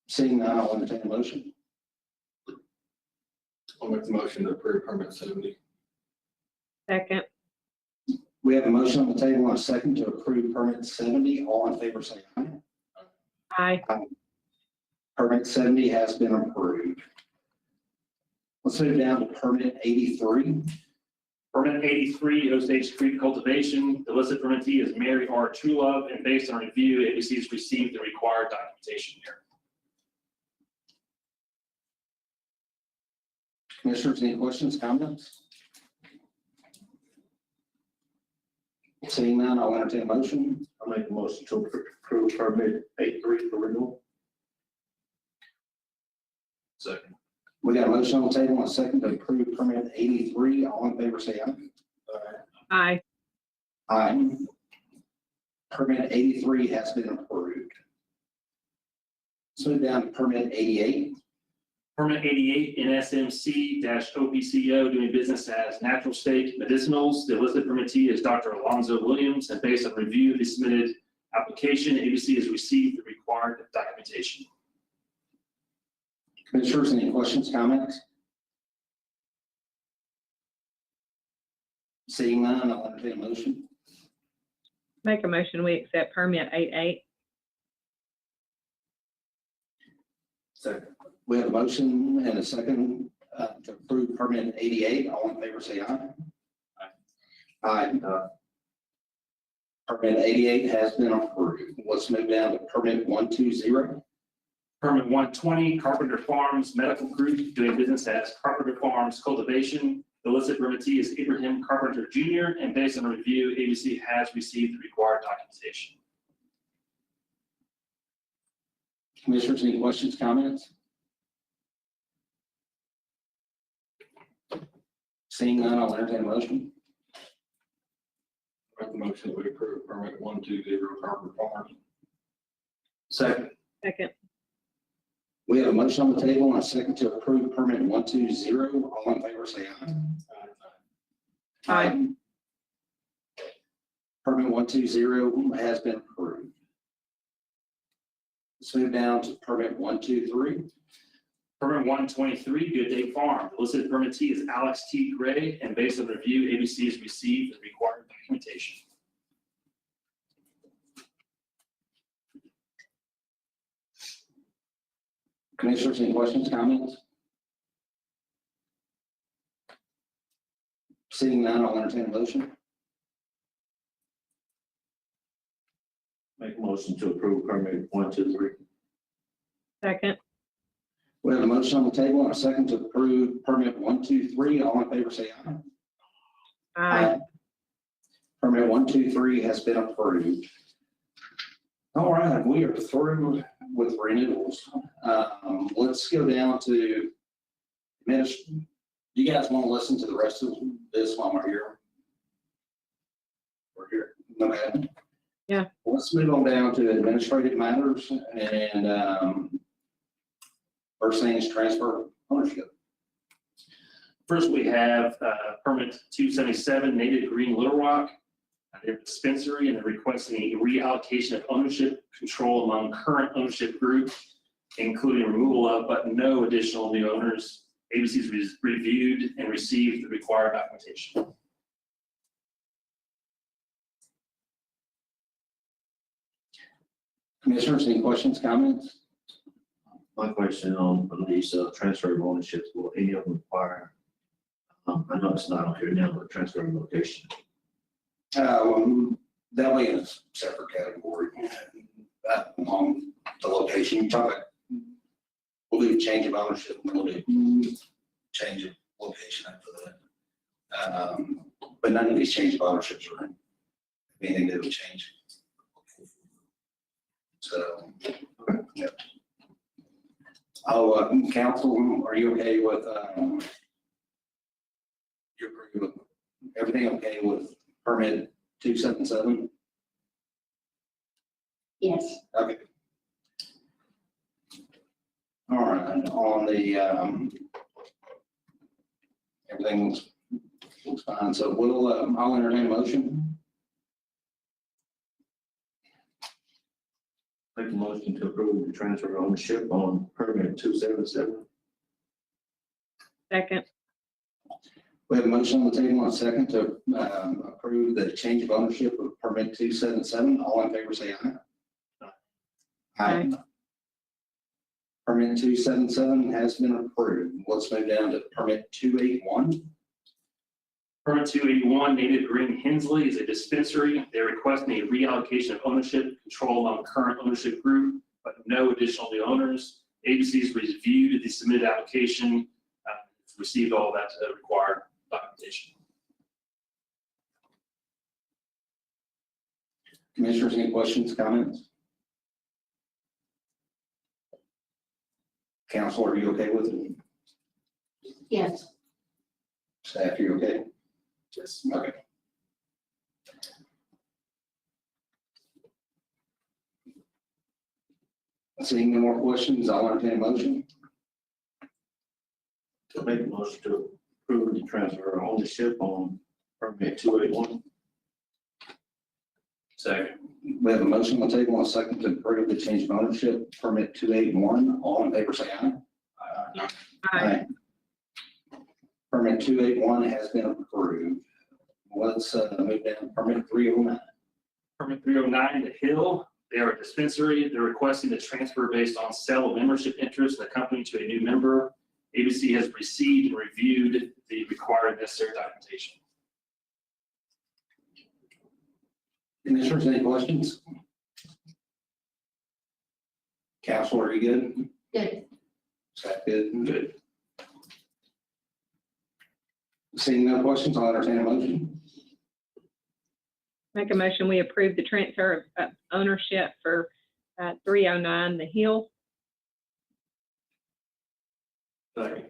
B: Seeing none, I'll entertain a motion.
F: I'll make the motion to approve permit 70.
D: Second.
B: We have a motion on the table and a second to approve permit 70. All in favor say aye.
D: Aye.
B: Permit 70 has been approved. Let's move down to permit 83.
A: Permit 83, Osage Creek Cultivation. The listed permittee is Mary R. Truelove, and based on review, ABC has received the required documentation here.
B: Commissioners, any questions, comments? Seeing none, I'll entertain a motion.
C: I'll make a motion to approve permit 83 for renewal.
F: Second.
B: We got a motion on the table and a second to approve permit 83. All in favor say aye.
D: Aye.
B: Aye. Permit 83 has been approved. Let's move down to permit 88.
A: Permit 88, NSMC-OPCO, doing business as Natural State Medicinals. The listed permittee is Dr. Alonzo Williams, and based on review of the submitted application, ABC has received the required documentation.
B: Commissioners, any questions, comments? Seeing none, I'll entertain a motion.
D: Make a motion, we accept permit 88.
C: Second.
B: We have a motion and a second to approve permit 88. All in favor say aye. Aye. Permit 88 has been approved. Let's move down to permit 120.
A: Permit 120, Carpenter Farms Medical Group, doing business as Carpenter Farms Cultivation. The listed permittee is Abraham Carpenter Jr., and based on review, ABC has received the required documentation.
B: Commissioners, any questions, comments? Seeing none, I'll entertain a motion.
F: Make the motion that we approve permit 120 Carpenter Farms.
B: Second.
D: Second.
B: We have a motion on the table and a second to approve permit 120. All in favor say aye.
D: Aye.
B: Permit 120 has been approved. Let's move down to permit 123.
A: Permit 123, Good Day Farm. The listed permittee is Alex T. Gray, and based on review, ABC has received the required documentation.
B: Commissioners, any questions, comments? Seeing none, I'll entertain a motion.
C: Make a motion to approve permit 123.
D: Second.
B: We have a motion on the table and a second to approve permit 123. All in favor, say aye.
D: Aye.
B: Permit 123 has been approved. All right, we are through with renewals. Let's go down to you guys want to listen to the rest of this while we're here? We're here. Okay.
D: Yeah.
B: Let's move on down to administrative matters and first thing is transfer of ownership.
A: First, we have permit 277 Native Green Little Rock. Their dispensary, and they're requesting a reallocation of ownership control among current ownership group, including removal of, but no additional new owners. ABC's reviewed and received the required documentation.
B: Commissioners, any questions, comments?
C: My question on these transfer of ownerships, will any of them require, I know it's not on here now, but transfer of location?
B: That way it's a separate category. On the location, you talk about, we'll do change of ownership, we'll do change of location after that. But none of these change of ownerships are anything that would change. So, yeah. Oh, council, are you okay with, you agree with everything okay with permit 277?
E: Yes.
B: Okay. All right, on the, everything looks fine, so I'll entertain a motion.
C: Make a motion to approve the transfer of ownership on permit 277.
D: Second.
B: We have a motion on the table and a second to approve the change of ownership of permit 277. All in favor, say aye.
D: Aye.
B: Permit 277 has been approved. Let's move down to permit 281.
A: Permit 281 Native Green Hensley is a dispensary. They're requesting a reallocation of ownership control among current ownership group, but no additional new owners. ABC's reviewed the submitted application, received all that required documentation.
B: Commissioners, any questions, comments? Council, are you okay with it?
E: Yes.
B: Staff, you okay?
A: Yes.
B: Okay. Seeing no more questions, I'll entertain a motion.
C: To make a motion to approve the transfer of ownership on permit 281.
A: Second.
B: We have a motion on the table and a second to approve the change of ownership, permit 281. All in favor, say aye.
D: Aye.
B: Permit 281 has been approved. Let's move down to permit 309.
A: Permit 309 The Hill, they are a dispensary. They're requesting the transfer based on sale of membership interest in the company to a new member. ABC has received and reviewed the required necessary documentation.
B: Commissioners, any questions? Council, are you good?
E: Good.
B: Staff good?
A: Good.
B: Seeing no questions, I'll entertain a motion.
D: Make a motion, we approve the transfer of ownership for 309 The Hill.
A: Second.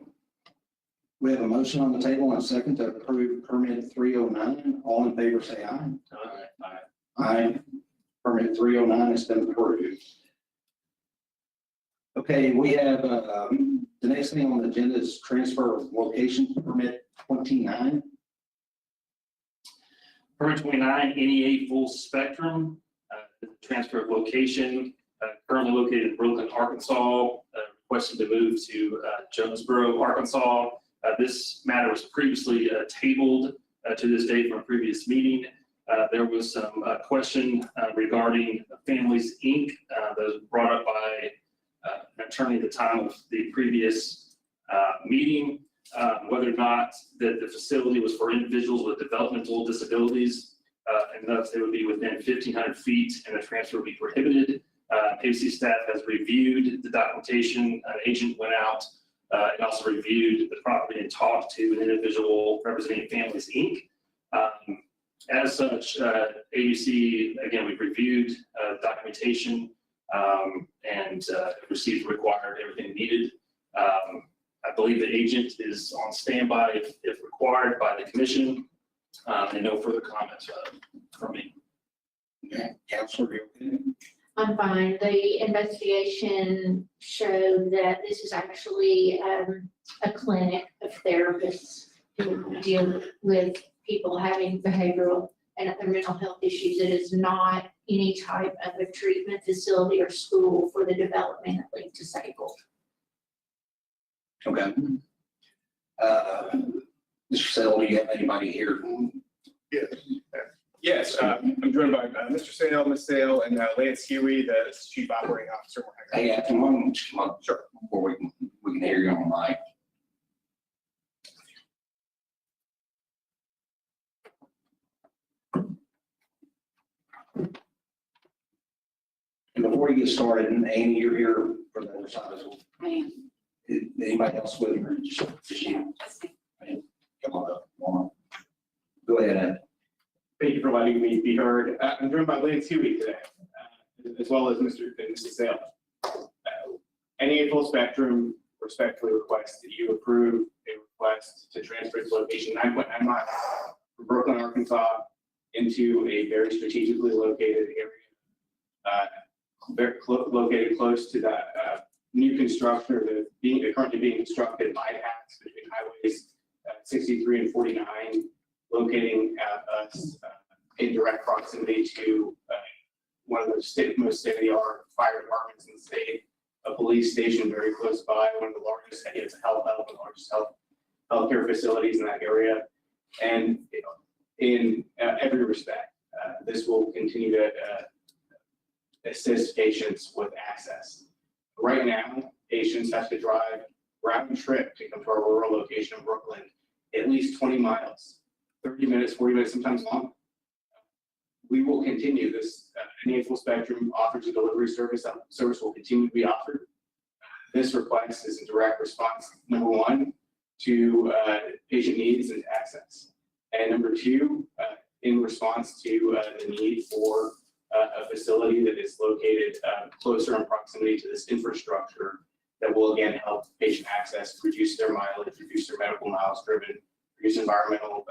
B: We have a motion on the table and a second to approve permit 309. All in favor, say aye.
A: Aye.
B: Aye. Permit 309 has been approved. Okay, we have, the next thing on the agenda is transfer of location permit 29.
A: Permit 29 NEA Full Spectrum, transfer of location, currently located in Brooklyn, Arkansas, requesting to move to Jonesboro, Arkansas. This matter was previously tabled to this date from a previous meeting. There was some question regarding Families Inc. that was brought up by an attorney at the time of the previous meeting, whether or not the facility was for individuals with developmental disabilities, and thus they would be within 1,500 feet and the transfer would be prohibited. ABC staff has reviewed the documentation. An agent went out and also reviewed the property and talked to an individual representing Families, Inc. As such, ABC, again, we've reviewed documentation and received required everything needed. I believe the agent is on standby if required by the commission, and no further comments from me.
B: Okay, Counselor, you okay?
E: I'm fine. The investigation showed that this is actually a clinic of therapists who deal with people having behavioral and other mental health issues. It is not any type of a treatment facility or school for the developmentally disabled.
B: Okay. Mr. Sell, do you have anybody here?
G: Yes, I'm joined by Mr. Sale, Ms. Sale, and Lance Huey, the Chief Operating Officer.
B: Hey, come on, sure, before we can hear you on the mic. And before you get started, and Annie, you're here for the other side as well. Anybody else with you? Just you? Come on up. Come on. Go ahead, Ed.
G: Thank you for letting me be heard. I'm joined by Lance Huey today, as well as Mr. and Mrs. Sale. NEA Full Spectrum respectfully requests that you approve a request to transfer its location 9.9 miles from Brooklyn, Arkansas, into a very strategically located area, located close to that new construction, or currently being constructed bypass between highways 63 and 49, locating us in direct proximity to one of the most state-of-the-art fire departments in the state, a police station very close by, one of the largest, it's a health hub, the largest healthcare facilities in that area. And in every respect, this will continue to assist patients with access. Right now, patients have to drive round trip to come to our rural location in Brooklyn, at least 20 miles, 30 minutes, 40 minutes, sometimes longer. We will continue this. NEA Full Spectrum offers a delivery service. That service will continue to be offered. This request is a direct response, number one, to patient needs and access. And number two, in response to the need for a facility that is located closer in proximity to this infrastructure that will again help patient access, reduce their mileage, reduce their medical miles driven, reduce environmental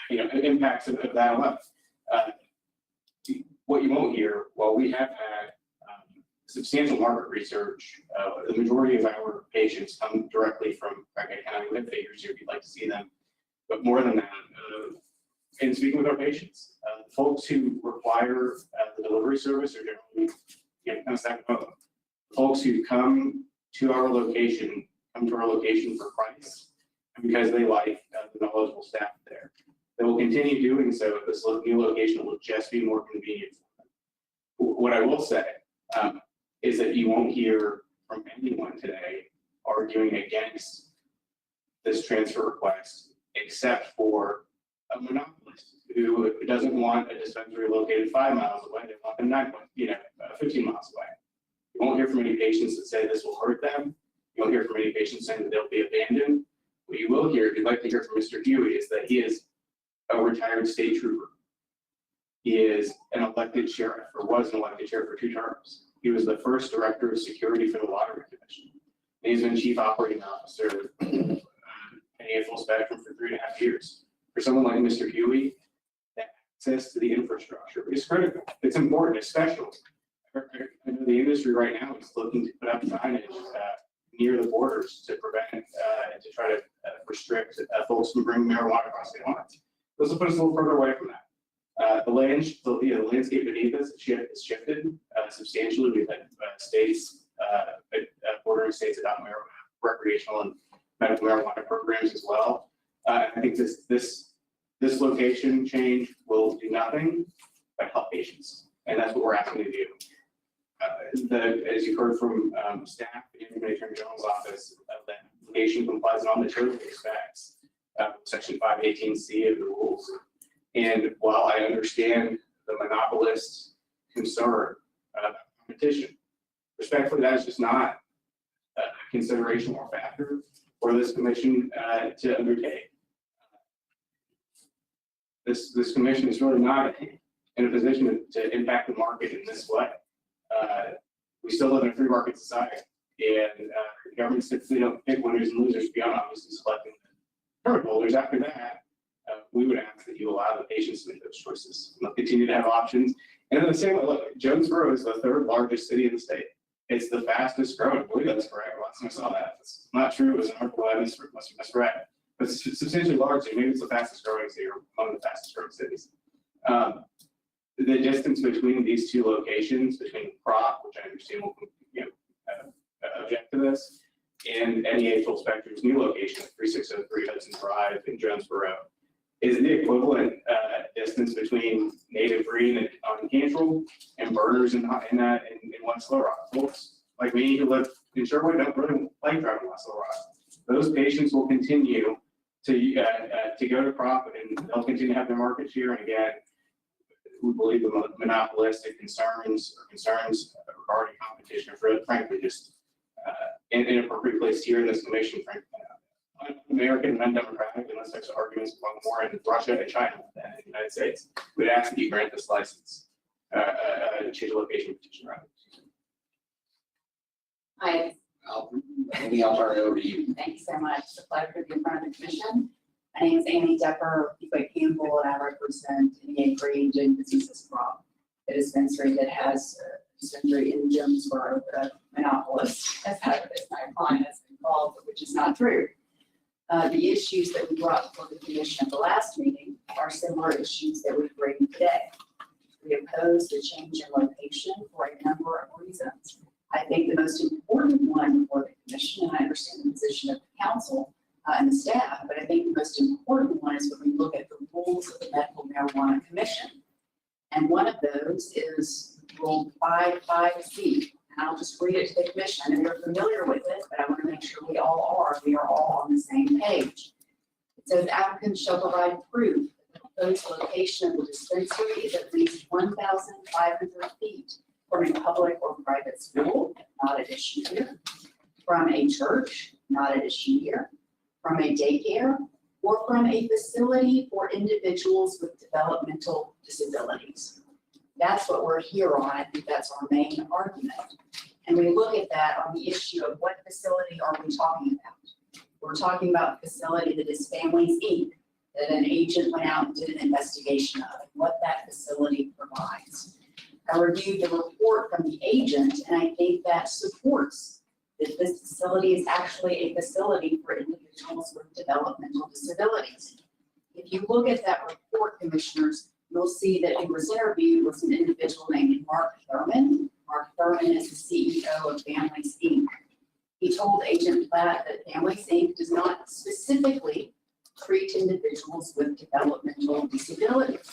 G: impacts of that alone. What you won't hear, while we have had substantial market research, the majority of our patients come directly from Craighead County with figures here if you'd like to see them. But more than that, in speaking with our patients, folks who require the delivery service are generally kind of stacked above them. Folks who come to our location for price and because they like the knowledgeable staff there. They will continue doing so. This new location will just be more convenient for them. What I will say is that you won't hear from anyone today arguing against this transfer request, except for a monopolist who doesn't want a dispensary located 5 miles away. They want them 15 miles away. You won't hear from any patients that say this will hurt them. You won't hear from any patients saying that they'll be abandoned. What you will hear, if you'd like to hear from Mr. Huey, is that he is a retired state trooper. He is an elected sheriff, or was an elected sheriff for 2 terms. He was the first director of security for the Lottery Commission. And he's been chief operating officer NEA Full Spectrum for 3.5 years. For someone like Mr. Huey, that access to the infrastructure is critical. It's important, especially. I know the industry right now is looking to put up signage near the borders to prevent, to try to restrict folks from bringing marijuana across state lines. This will put us a little further away from that. The landscape beneath us has shifted substantially. We've had states, bordering states adopt recreational and medical marijuana programs as well. I think this location change will do nothing but help patients, and that's what we're asking to do. as you've heard from staff and from the Attorney General's office, that application complies with all material specs, section 518C of the rules. And while I understand the monopolist concern about competition, respectfully, that is just not a consideration or factor for this commission to undertake. This commission is really not in a position to impact the market in this way. We still live in a free market society, and governments typically don't pick winners and losers beyond obviously selecting the permit holders. After that, we would ask that you allow the patients to make those choices. They'll continue to have options. And in the same way, look, Jonesboro is the third largest city in the state. It's the fastest growing. I believe that's correct. Last time I saw that. It's not true. It was an article I misread. But it's substantially larger. Maybe it's the fastest growing city or among the fastest growing cities. The distance between these two locations, between Prop, which I understand will object to this, and NEA Full Spectrum's new location, 3603 Hudson Drive in Jonesboro, is the equivalent distance between Native Green on Cantrell and Burners in West Little Rock. Folks like me who live in Sherwood don't really like driving West Little Rock. Those patients will continue to go to Prop, and they'll continue to have their market share. And again, we believe the monopolistic concerns regarding competition are frankly just inappropriate placed here in this commission, frankly. American and undemocratic, unless there's arguments among more in Russia and China than in the United States. We'd ask that you grant this license, change of location petition, rather.
J: Hi,
B: Maybe I'll turn it over to you.
J: thank you so much. It's a pleasure to be in front of the commission. My name is Amy Depper, Campbell, and I represent NEA Green Doing Business as Prop, a dispensary that has a dispensary in Jonesboro, the monopolist, as my client has been called, which is not true. The issues that we brought before the commission at the last meeting are similar issues that we bring today. We oppose the change in location for a number of reasons. I think the most important one for the commission, and I understand the position of the council and the staff, but I think the most important one is when we look at the rules of the Medical Marijuana Commission. And one of those is Rule 55C. And I'll just read it to the commission. I know you're familiar with it, but I want to make sure we are all on the same page. It says applicants shall provide proof that the proposed location of the dispensary is at least 1,500 feet from a public or private school, not at issue here, from a church, not at issue here, from a daycare, or from a facility for individuals with developmental disabilities. That's what we're here on. I think that's our main argument. And we look at that on the issue of what facility are we talking about? We're talking about a facility that is Families Inc., that an agent went out and did an investigation of, and what that facility provides. I reviewed the report from the agent, and I think that supports that this facility is actually a facility for individuals with developmental disabilities. If you look at that report, commissioners, you'll see that who was interviewed was an individual named Mark Thurman. Mark Thurman is the CEO of Families Inc. He told Agent Platt that Families Inc. does not specifically treat individuals with developmental disabilities.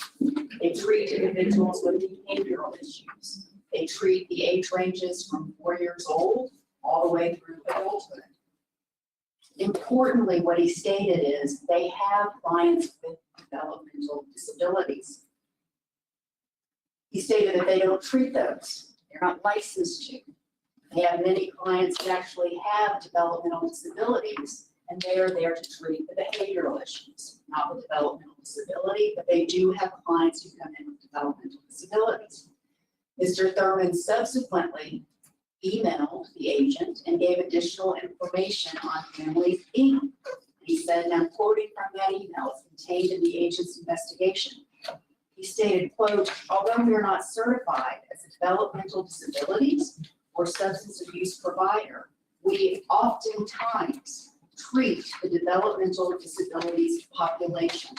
J: They treat individuals with behavioral issues. They treat the age ranges from 4 years old all the way through adulthood. Importantly, what he stated is they have clients with developmental disabilities. He stated that they don't treat those. They're not licensed to. They have many clients that actually have developmental disabilities, and they are there to treat the behavioral issues, not the developmental disability, but they do have clients who come in with developmental disabilities. Mr. Thurman subsequently emailed the agent and gave additional information on Families Inc. He said, and I'm quoting from that email, it's contained in the agent's investigation. He stated, quote, although we are not certified as a developmental disabilities or substance abuse provider, we oftentimes treat the developmental disabilities population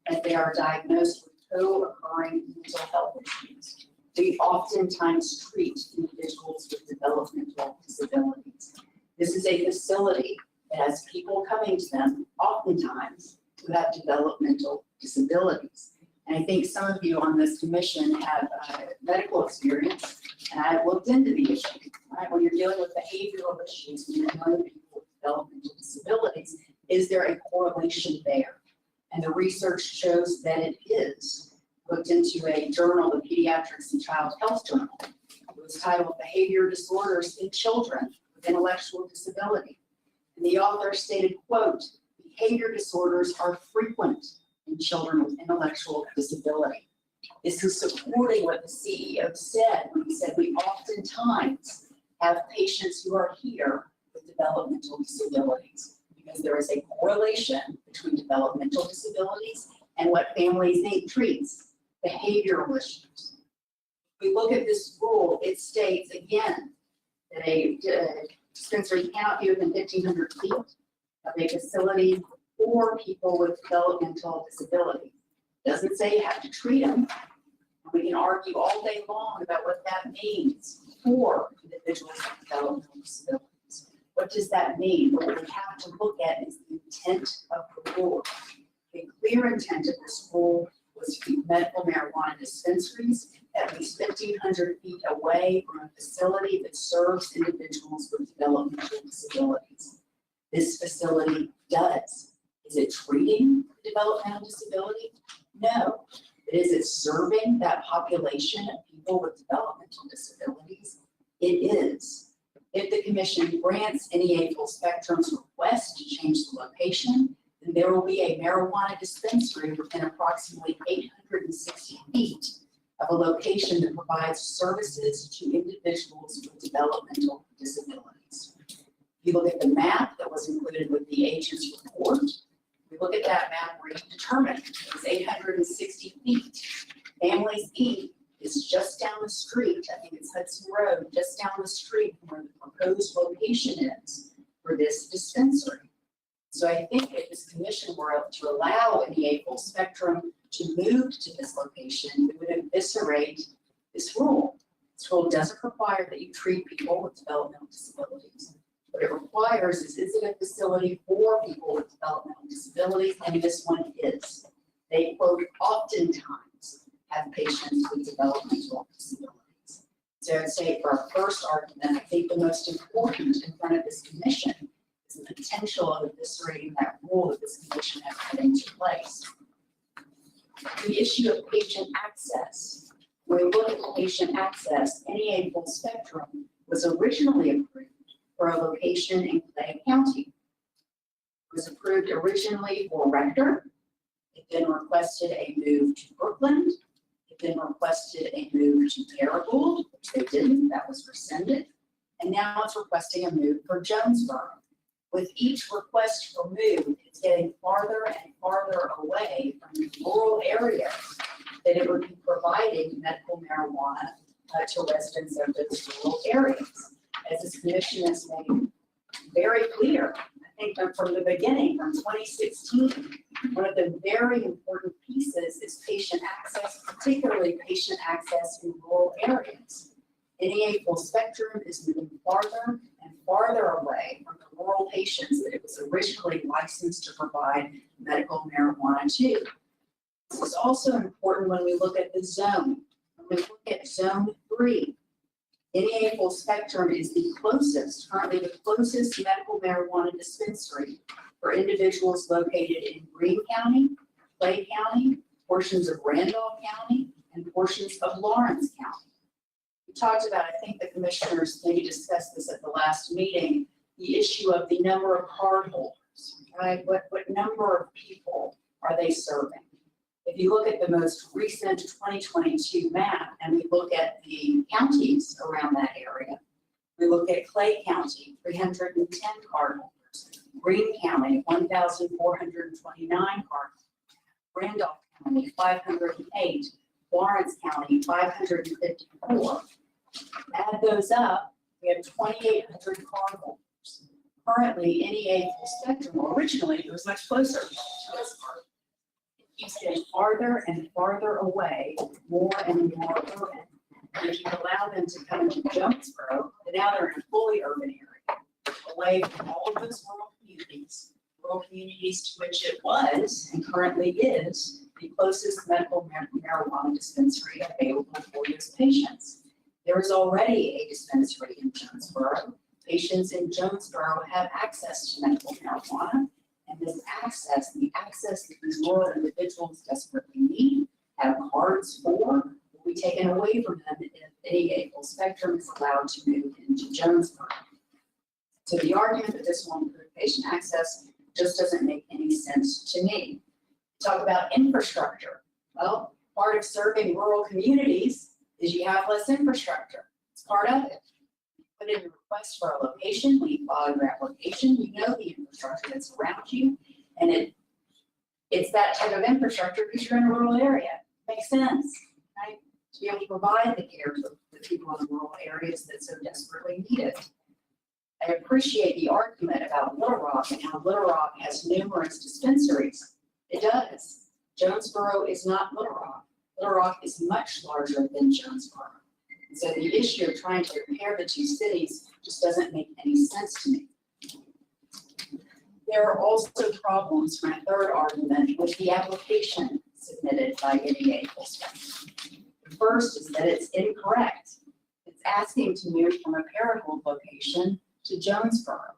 J: as they are diagnosed with co-occurring mental health issues. We oftentimes treat individuals with developmental disabilities. This is a facility that has people coming to them oftentimes who have developmental disabilities. And I think some of you on this commission have medical experience, And I looked into the issue, right? When you're dealing with behavioral issues, when you're dealing with people with developmental disabilities, is there a correlation there? And the research shows that it is. Looked into a journal, the Pediatrics and Child Health Journal. It was titled Behavior Disorders in Children with Intellectual Disability. And the author stated, quote, behavior disorders are frequent in children with intellectual disability. This is supporting what the CEO said when he said we oftentimes have patients who are here with developmental disabilities because there is a correlation between developmental disabilities and what families need treats, behavioral issues. If we look at this rule, it states again that a dispensary cannot be within 1,500 feet of a facility for people with developmental disability. Doesn't say you have to treat them. We can argue all day long about what that means for individuals with developmental disabilities. What does that mean? What we have to look at is the intent of the rule. The clear intent of this rule was to keep medical marijuana dispensaries at least 1,500 feet away from a facility that serves individuals with developmental disabilities. This facility does. Is it treating developmental disability? No. Is it serving that population of people with developmental disabilities? It is. If the commission grants NEA Full Spectrum's request to change the location, then there will be a marijuana dispensary within approximately 860 feet of a location that provides services to individuals with developmental disabilities. If you look at the map that was included with the agent's report, we look at that map where you determine it's 860 feet. Families Inc. is just down the street. I think it's Hudson Road, just down the street from where the proposed location is for this dispensary. So I think if this commission were to allow NEA Full Spectrum to move to this location, it would eviscerate this rule. This rule doesn't require that you treat people with developmental disabilities. What it requires is it a facility for people with developmental disabilities? And this one is. They, quote, oftentimes have patients with developmental disabilities. So I'd say for our first argument, I think the most important in front of this commission is the potential of eviscerating that rule that this commission has put into place. The issue of patient access. When we look at patient access, NEA Full Spectrum was originally approved for a location in Clay County. It was approved originally for Rector. It then requested a move to Brookland. It then requested a move to Paragould, which they didn't, that was rescinded. And now it's requesting a move for Jonesboro. With each request for move, it's getting farther and farther away from the rural areas that it would be providing medical marijuana to residents of those rural areas. As this commission has made very clear, I think from the beginning, from 2016, one of the very important pieces is patient access, particularly patient access in rural areas. NEA Full Spectrum is moving farther and farther away from the rural patients that it was originally licensed to provide medical marijuana to. This is also important when we look at the zone. When we look at Zone 3, NEA Full Spectrum is the closest, currently the closest medical marijuana dispensary for individuals located in Greene County, Clay County, portions of Randolph County, and portions of Lawrence County. We talked about, I think the commissioners maybe discussed this at the last meeting, the issue of the number of cardholders, right? What number of people are they serving? If you look at the most recent 2022 map and we look at the counties around that area, we look at Clay County, 310 cardholders, Greene County, 1,429 cardholders, Randolph County, 508, Lawrence County, 554. Add those up, we have 2,800 cardholders. Currently, NEA Full Spectrum, originally it was much closer to this part. Keeps getting farther and farther away, more and more urban. And if you allow them to come into Jonesboro, then now they're in a fully urban area, away from all of those rural communities to which it was and currently is the closest medical marijuana dispensary available for those patients. There is already a dispensary in Jonesboro. Patients in Jonesboro have access to medical marijuana. And this access, the access that these rural individuals desperately need, have cards for, will be taken away from them if any full spectrum is allowed to move into Jonesboro. So the argument that this will improve patient access just doesn't make any sense to me. Talk about infrastructure. Well, part of serving rural communities is you have less infrastructure. It's part of it. Put in a request for a location, when you file your application, you know the infrastructure that's around you. And it's that type of infrastructure because you're in a rural area. Makes sense, right? To be able to provide the care to the people in the rural areas that so desperately need it. I appreciate the argument about Little Rock and how Little Rock has numerous dispensaries. It does. Jonesboro is not Little Rock. Little Rock is much larger than Jonesboro. So the issue of trying to compare the two cities just doesn't make any sense to me. There are also problems, my third argument, with the application submitted by NEA Full Spectrum. The first is that it's incorrect. It's asking to move from a Paragould location to Jonesboro.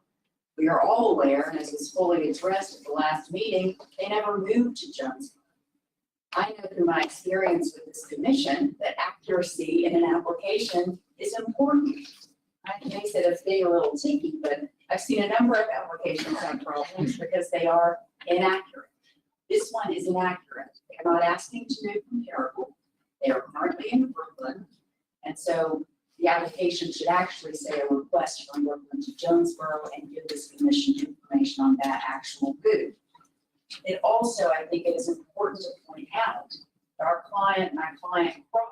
J: We are all aware, and as was fully addressed at the last meeting, they never moved to Jonesboro. I know through my experience with this commission that accuracy in an application is important. I may say that's being a little ticky, but I've seen a number of applications have problems because they are inaccurate. This one is inaccurate. They're not asking to move from Paragould. They are currently in Brooklyn. And so the application should actually say a request from Brooklyn to Jonesboro and give this commission information on that actual move. It also, I think it is important to point out that our client, my client Croc,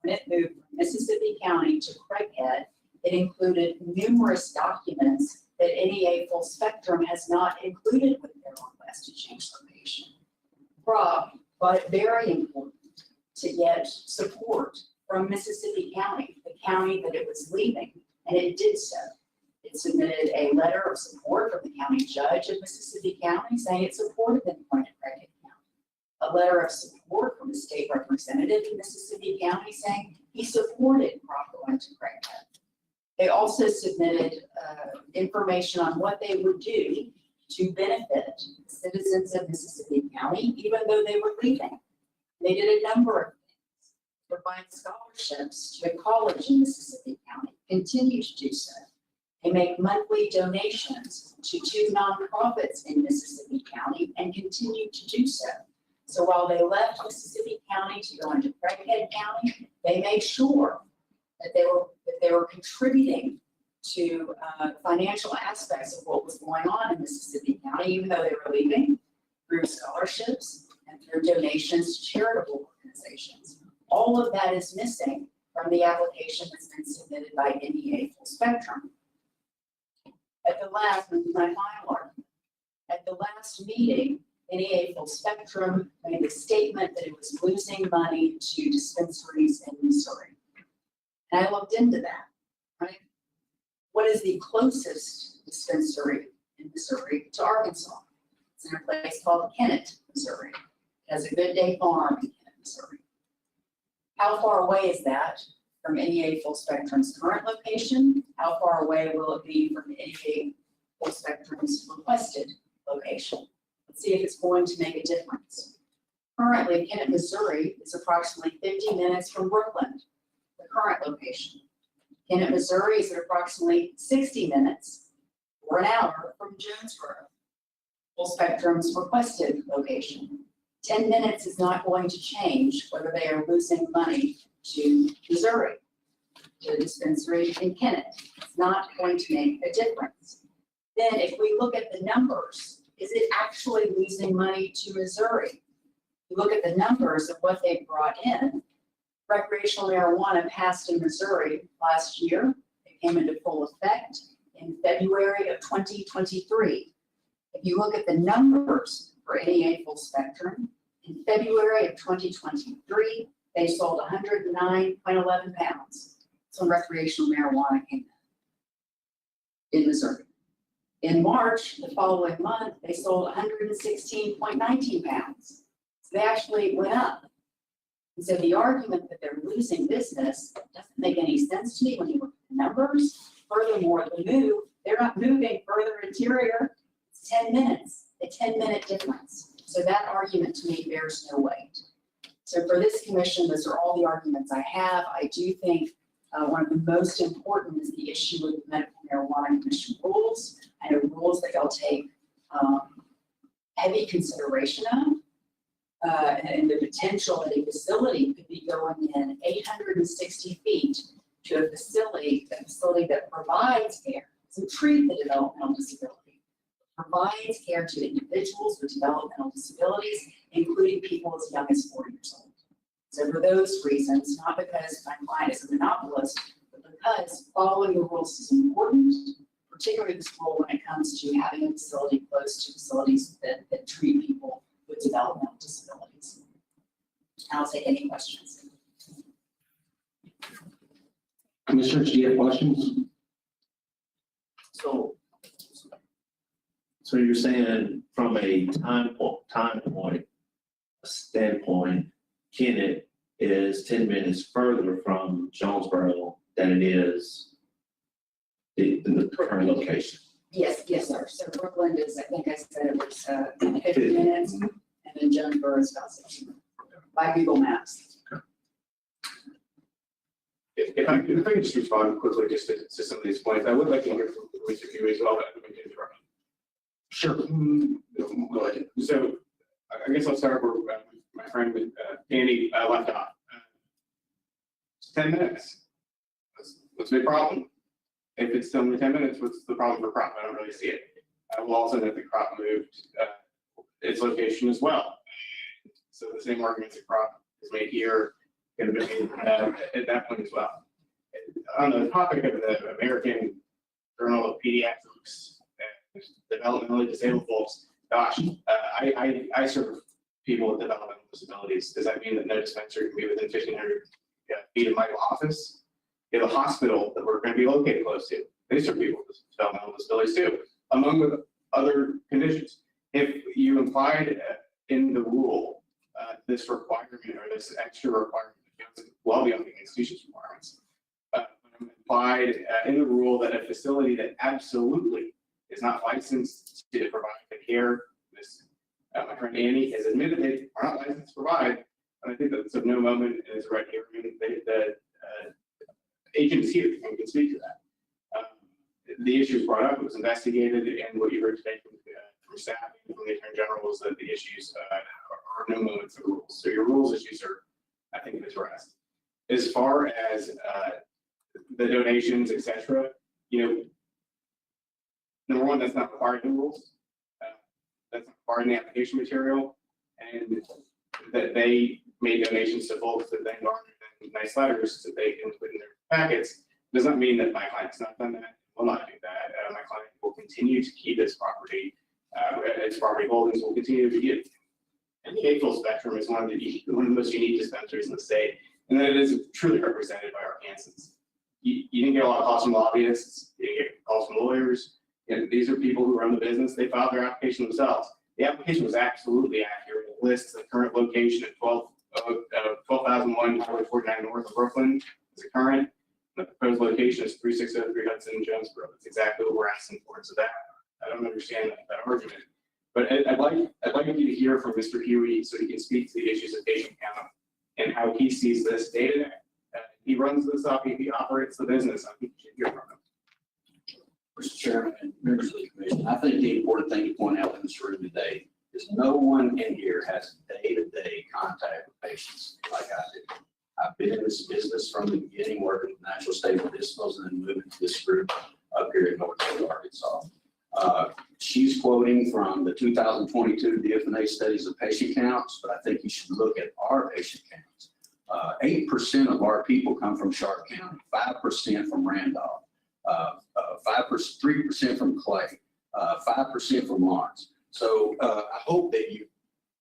J: when it moved from Mississippi County to Craighead, it included numerous documents that NEA Full Spectrum has not included with their request to change location. Croc thought it very important to get support from Mississippi County, the county that it was leaving, and it did so. It submitted a letter of support from the county judge of Mississippi County saying it supported the appointed Craighead County. A letter of support from the state representative in Mississippi County saying he supported Croc going to Craighead. They also submitted information on what they would do to benefit citizens of Mississippi County, even though they were leaving. They did a number of things, provide scholarships to a college in Mississippi County, continue to do so. They make monthly donations to 2 nonprofits in Mississippi County and continue to do so. So while they left Mississippi County to go into Craighead County, they made sure that they were contributing to financial aspects of what was going on in Mississippi County, even though they were leaving, through scholarships and through donations to charitable organizations. All of that is missing from the application that's been submitted by NEA Full Spectrum. At the last, this is my final argument. At the last meeting, NEA Full Spectrum made a statement that it was losing money to dispensaries in Missouri. And I looked into that, right? What is the closest dispensary in Missouri to Arkansas? It's in a place called Kennett, Missouri. It has a Good Day Farm in Kennett, Missouri. How far away is that from NEA Full Spectrum's current location? How far away will it be from NEA Full Spectrum's requested location? Let's see if it's going to make a difference. Currently, Kennett, Missouri is approximately 50 minutes from Brooklyn, the current location. Kennett, Missouri is at approximately 60 minutes or an hour from Jonesboro, Full Spectrum's requested location. 10 minutes is not going to change whether they are losing money to Missouri, to the dispensary in Kennett. It's not going to make a difference. Then if we look at the numbers, is it actually losing money to Missouri? We look at the numbers of what they brought in. Recreational marijuana passed in Missouri last year. It came into full effect in February of 2023. If you look at the numbers for NEA Full Spectrum, in February of 2023, they sold 109.11 pounds. That's when recreational marijuana came in Missouri. In March, the following month, they sold 116.19 pounds. So they actually went up. And so the argument that they're losing business doesn't make any sense to me when you look at the numbers. Furthermore, they're not moving further interior. It's 10 minutes, a 10-minute difference. So that argument to me bears no weight. So for this commission, those are all the arguments I have. I do think one of the most important is the issue with the medical marijuana commission rules. I know rules that they'll take heavy consideration of. And the potential that a facility could be going in 860 feet to a facility that provides care, doesn't treat the developmental disability, provides care to individuals with developmental disabilities, including people as young as 4 years old. So for those reasons, not because my client is a monopolist, but because following the rules is important, particularly this rule when it comes to having a facility close to facilities that treat people with developmental disabilities. I'll take any questions.
B: Commissioners, do you have questions?
C: So you're saying from a time point standpoint, Kennett is 10 minutes further from Jonesboro than it is the current location?
J: Yes, sir. So Brooklyn is, I think I said it was 50 minutes, and then Jonesboro is about 60 minutes by Google Maps.
G: If I could just respond quickly just to some of these points, I would like to hear from Mr. Huey as well, but I don't interrupt.
B: Sure.
G: Go ahead. So I guess I'll start where my friend Andy left off. 10 minutes. What's the problem? If it's only 10 minutes, what's the problem for crop? I don't really see it. I will also note the crop moved its location as well. So the same arguments that crop is made here can be made at that point as well. On the topic of the American Journal of Pediatrics and developmentally disabled folks, gosh, I serve people with developmental disabilities. Does that mean that no dispensary can be within 1,500 feet of my office? You have a hospital that we're going to be located close to. They serve people with developmental disabilities too, among with other conditions. If you implied in the rule this requirement or this extra requirement, well beyond the institution's requirements, implied in the rule that a facility that absolutely is not licensed to provide the care, this my friend Annie has admitted they are not licensed to provide, and I think that's of no moment in his right here. I mean, the agent is here and can speak to that. The issue was brought up, it was investigated, and what you heard today from staff and from the Attorney General was that the issues are no moment for the rules. So your rules issues are, I think, addressed. As far as the donations, et cetera, number one, that's not required in the rules. That's not required in the application material, and that they made donations to folks that then garnered nice letters that they can put in their packets does not mean that my client's not done that, will not do that. My client will continue to keep its property holdings will continue to be. And the Gateville Spectrum is one of the most unique dispensaries in the state, and that it is truly represented by Arkansans. You didn't get a lot of calls from lobbyists, you didn't get calls from lawyers. These are people who run the business, they filed their application themselves. The application was absolutely accurate. It lists the current location at 12,001 Highway 49 north of Brooklyn is the current. The proposed location is 3603 Hudson, Jonesboro. That's exactly what we're asking for. So that, I don't understand that argument. But I'd like you to hear from Mr. Huey so he can speak to the issues of patient count and how he sees this day to day. He runs this up, he operates the business. I think you should hear from him.
B: Mr. Chairman and members of the commission, I think the important thing to point out in this room today is no one in here has day-to-day contact with patients like I do. I've been in this business from the beginning, working with natural stable medicinals and then moving to this group up here in North Arkansas. She's quoting from the 2022 DFNA studies of patient counts, but I think you should look at our patient counts. 8% of our people come from Sharp County, 5% from Randolph, 3% from Clay, 5% from Lawrence. So I hope that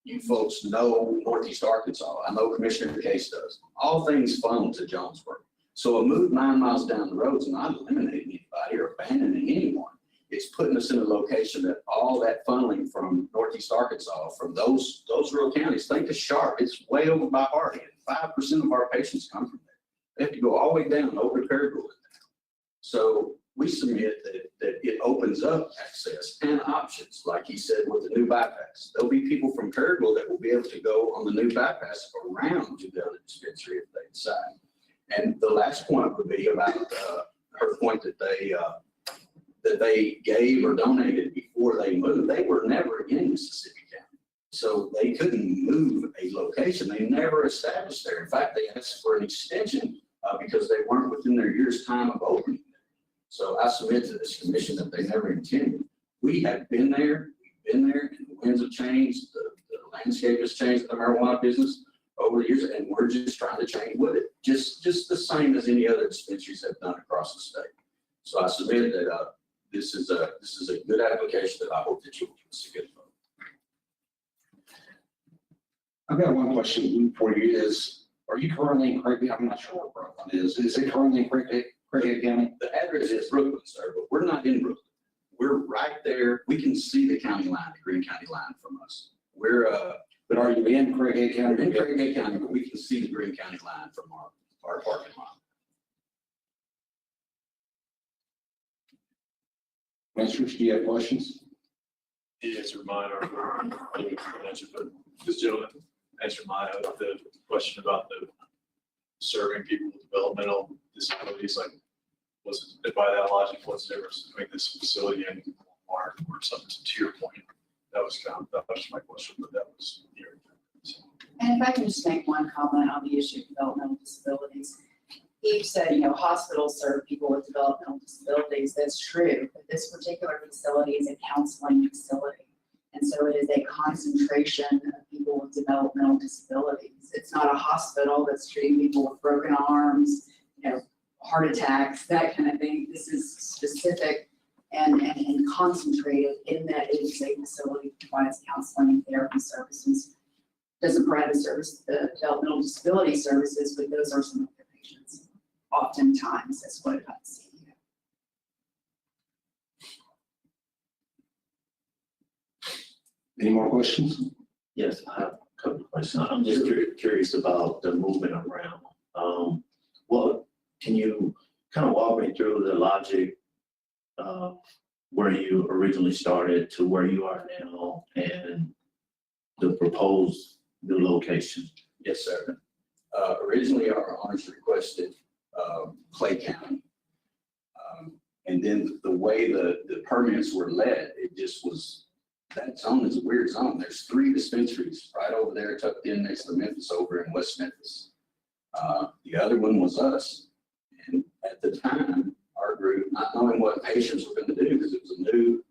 B: you folks know Northeast Arkansas. I know Commissioner Case does. All things funnel to Jonesboro. So a move 9 miles down the road is not eliminating anybody or abandoning anyone. It's putting us in a location that all that funneling from Northeast Arkansas, from those rural counties, think of Sharp, it's way over by Hardin. 5% of our patients come from there. They have to go all the way down over to Kerrville. So we submit that it opens up access and options, like he said, with the new bypass. There'll be people from Kerrville that will be able to go on the new bypass around to the other dispensary if they decide. And the last point would be about her point that they gave or donated before they moved. They were never in Mississippi County. So they couldn't move a location. They never established there. In fact, they asked for an extension because they weren't within their year's time of opening. So I submit to this commission that they never intended. We have been there, and the winds have changed, the landscape has changed, the marijuana business over the years, and we're just trying to change with it, just the same as any other dispensaries have done across the state. So I submit that this is a good application that I hope that you will give us a good vote. I've got one question for you is, are you currently in Craig? I'm not sure where Brooklyn is. Is it currently in Craig County? The address is Brooklyn, sir, but we're not in Brooklyn. We're right there. We can see the county line, the Greene County line from us. But are you in Craig County? We're in Craig County, but we can see the Greene County line from our parking lot. Commissioners, do you have questions?
K: Answer mine or but this gentleman answered mine of the question about the serving people with developmental disabilities. Like, was it by that logic, what's the difference between this facility and Walmart or something? To your point, that was my question, but that was your.
J: And if I can just make one comment on the issue of developmental disabilities. He said, hospitals serve people with developmental disabilities. That's true, but this particular facility is a counseling facility. And so it is a concentration of people with developmental disabilities. It's not a hospital that's treating people with broken arms, heart attacks, that kind of thing. This is specific and concentrated in that it is a facility that provides counseling and therapy services. Doesn't provide the developmental disability services, but those are some of their patients. Oftentimes, that's what I've seen.
B: Any more questions?
C: Yes, I have a couple of questions. I'm just curious about the movement around. Can you kind of walk me through the logic of where you originally started to where you are now and the proposed new location?
B: Yes, sir. Originally, our owners requested Clay County. And then the way the permits were led, it just was, that zone is a weird zone. There's 3 dispensaries right over there tucked in next to Memphis over in West Memphis. The other one was us. And at the time, our group, not knowing what patients were going to do because it was a new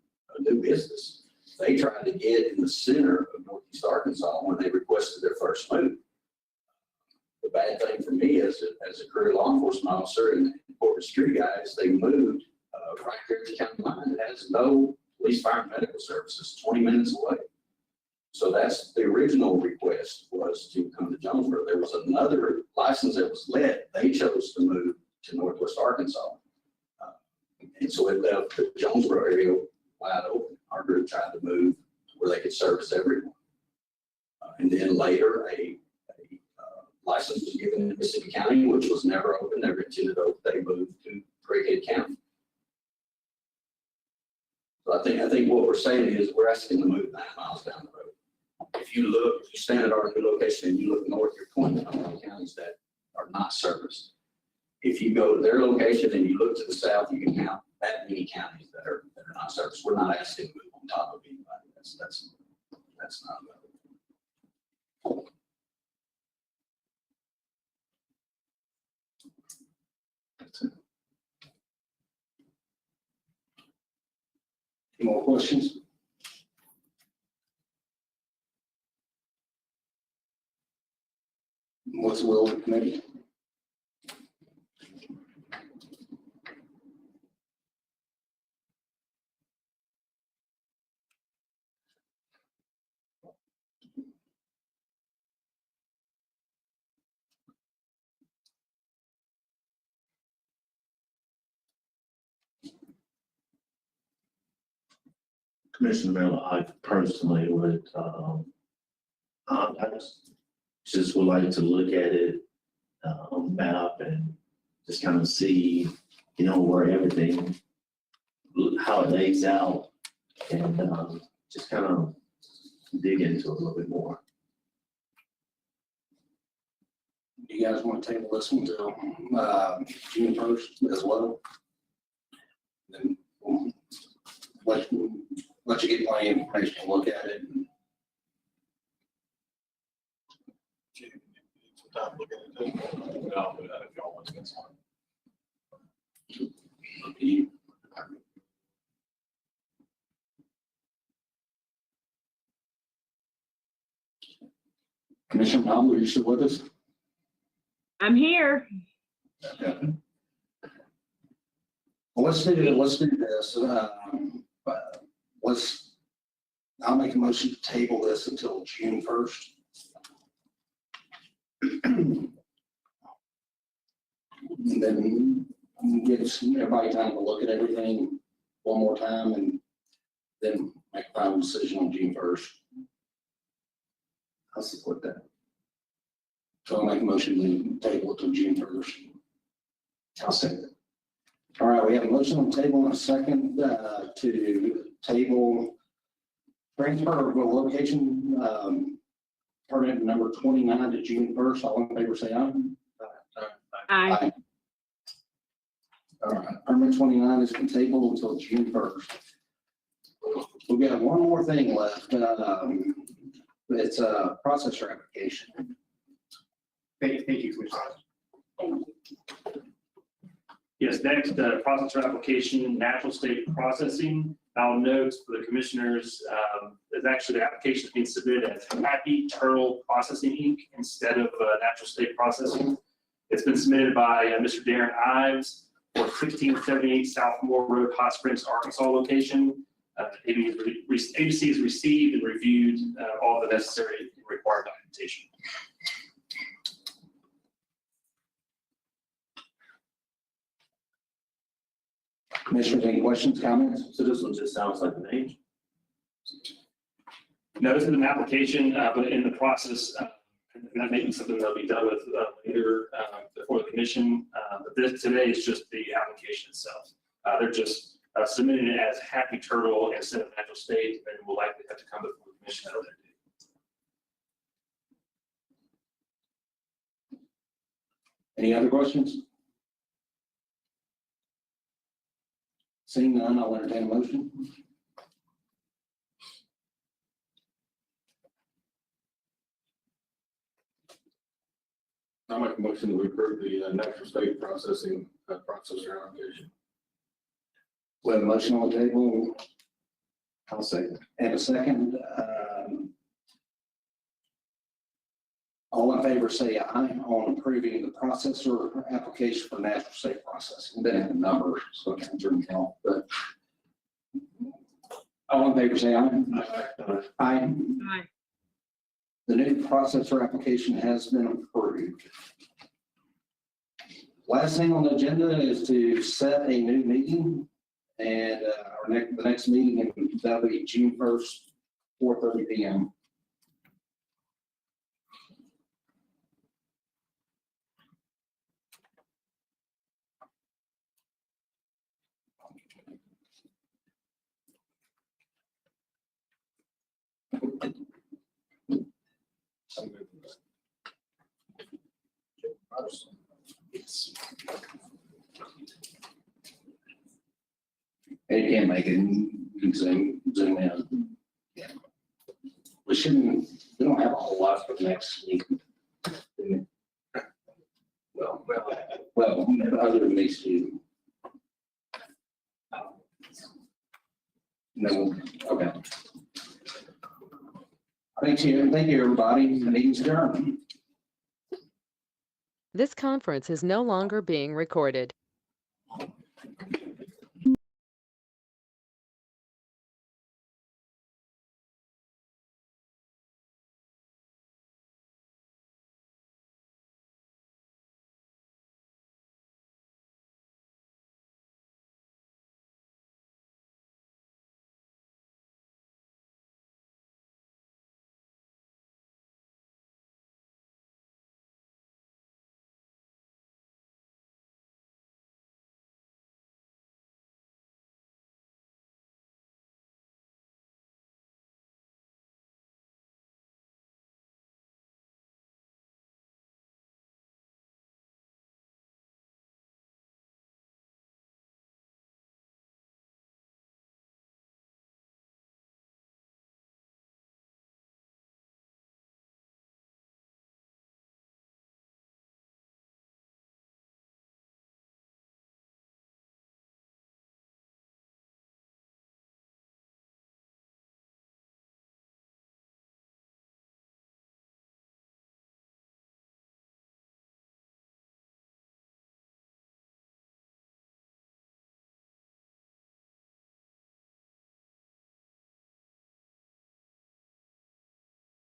B: business, they tried to get in the center of Northeast Arkansas when they requested their first move. The bad thing for me as a career law enforcement officer and corporate security guys, they moved right here at the county line. It has no police, fire, and medical services, 20 minutes away. So that's the original request, was to come to Jonesboro. There was another license that was let. They chose to move to Northwest Arkansas. And so it left the Jonesboro area wide open. Our group tried to move to where they could service everyone. And then later, a license was given in Mississippi County, which was never open, never intended to open. They moved to Craighead County. So I think what we're saying is we're asking to move 9 miles down the road. If you stand at our new location and you look north, you're pointing at all the counties that are not serviced. If you go to their location and you look to the south, you can count that many counties that are not serviced. We're not asking to move on top of anybody. That's not available. Any more questions? What's the will of the committee?
C: Commissioner Miller, I personally would, just would like to look at it on the map and just kind of see, where everything, how it lays out, and just kind of dig into it a little bit more.
B: You guys want to table this until June 1st as well? Then we'll let you get plenty of information to look at it.
K: Time looking at it. No, but if y'all want to get some.
B: You- Commissioner Noble, are you still with us?
D: I'm here.
B: Okay. Well, let's do this. I'll make a motion to table this until June 1st. And then give everybody time to look at everything one more time and then make a final decision on June 1st.
C: I'll support that.
B: So I'll make a motion to table it till June 1st.
C: I'll second it.
B: All right, we have a motion on the table and a second to table transfer of a location permit number 29 to June 1st. All in favor, say aye.
D: Aye.
B: All right, permit 29 is been tabled until June 1st. We've got one more thing left. It's a processor application.
G: Thank you, Commissioner.
A: Yes, next, processor application, natural state processing. I'll note for the commissioners, there's actually the application being submitted as Happy Turtle Processing Inc. instead of natural state processing. It's been submitted by Mr. Darren Ives for 1678 South Moore Road, Hot Springs, Arkansas location. ABC has received and reviewed all the necessary and required documentation.
B: Commissioners, any questions, comments?
C: So this one just sounds like an age.
A: No, this is an application, but in the process, that may be something that'll be done with later before the commission. But this today is just the application itself. They're just submitting it as Happy Turtle instead of Natural State, and will likely have to come before the commission at a later date.
B: Any other questions? Seeing none, I'll entertain a motion.
F: I'll make a motion to approve the natural state processor application.
B: We have a motion on the table
C: I'll second.
B: and a second. All in favor, say aye on approving the processor application for natural state processing. They have a number, so I can't turn it off, but all in favor, say aye. Aye.
D: Aye.
B: The new processor application has been approved. Last thing on the agenda is to set a new meeting, and the next meeting, and that'll be June 1st, 4:30 p.m. And you can't make it, you can zoom in. Yeah. We don't have a whole lot for the next week. Well, other than these two. No, okay. Thank you, everybody. The meeting's adjourned.
L: This conference is no longer being recorded.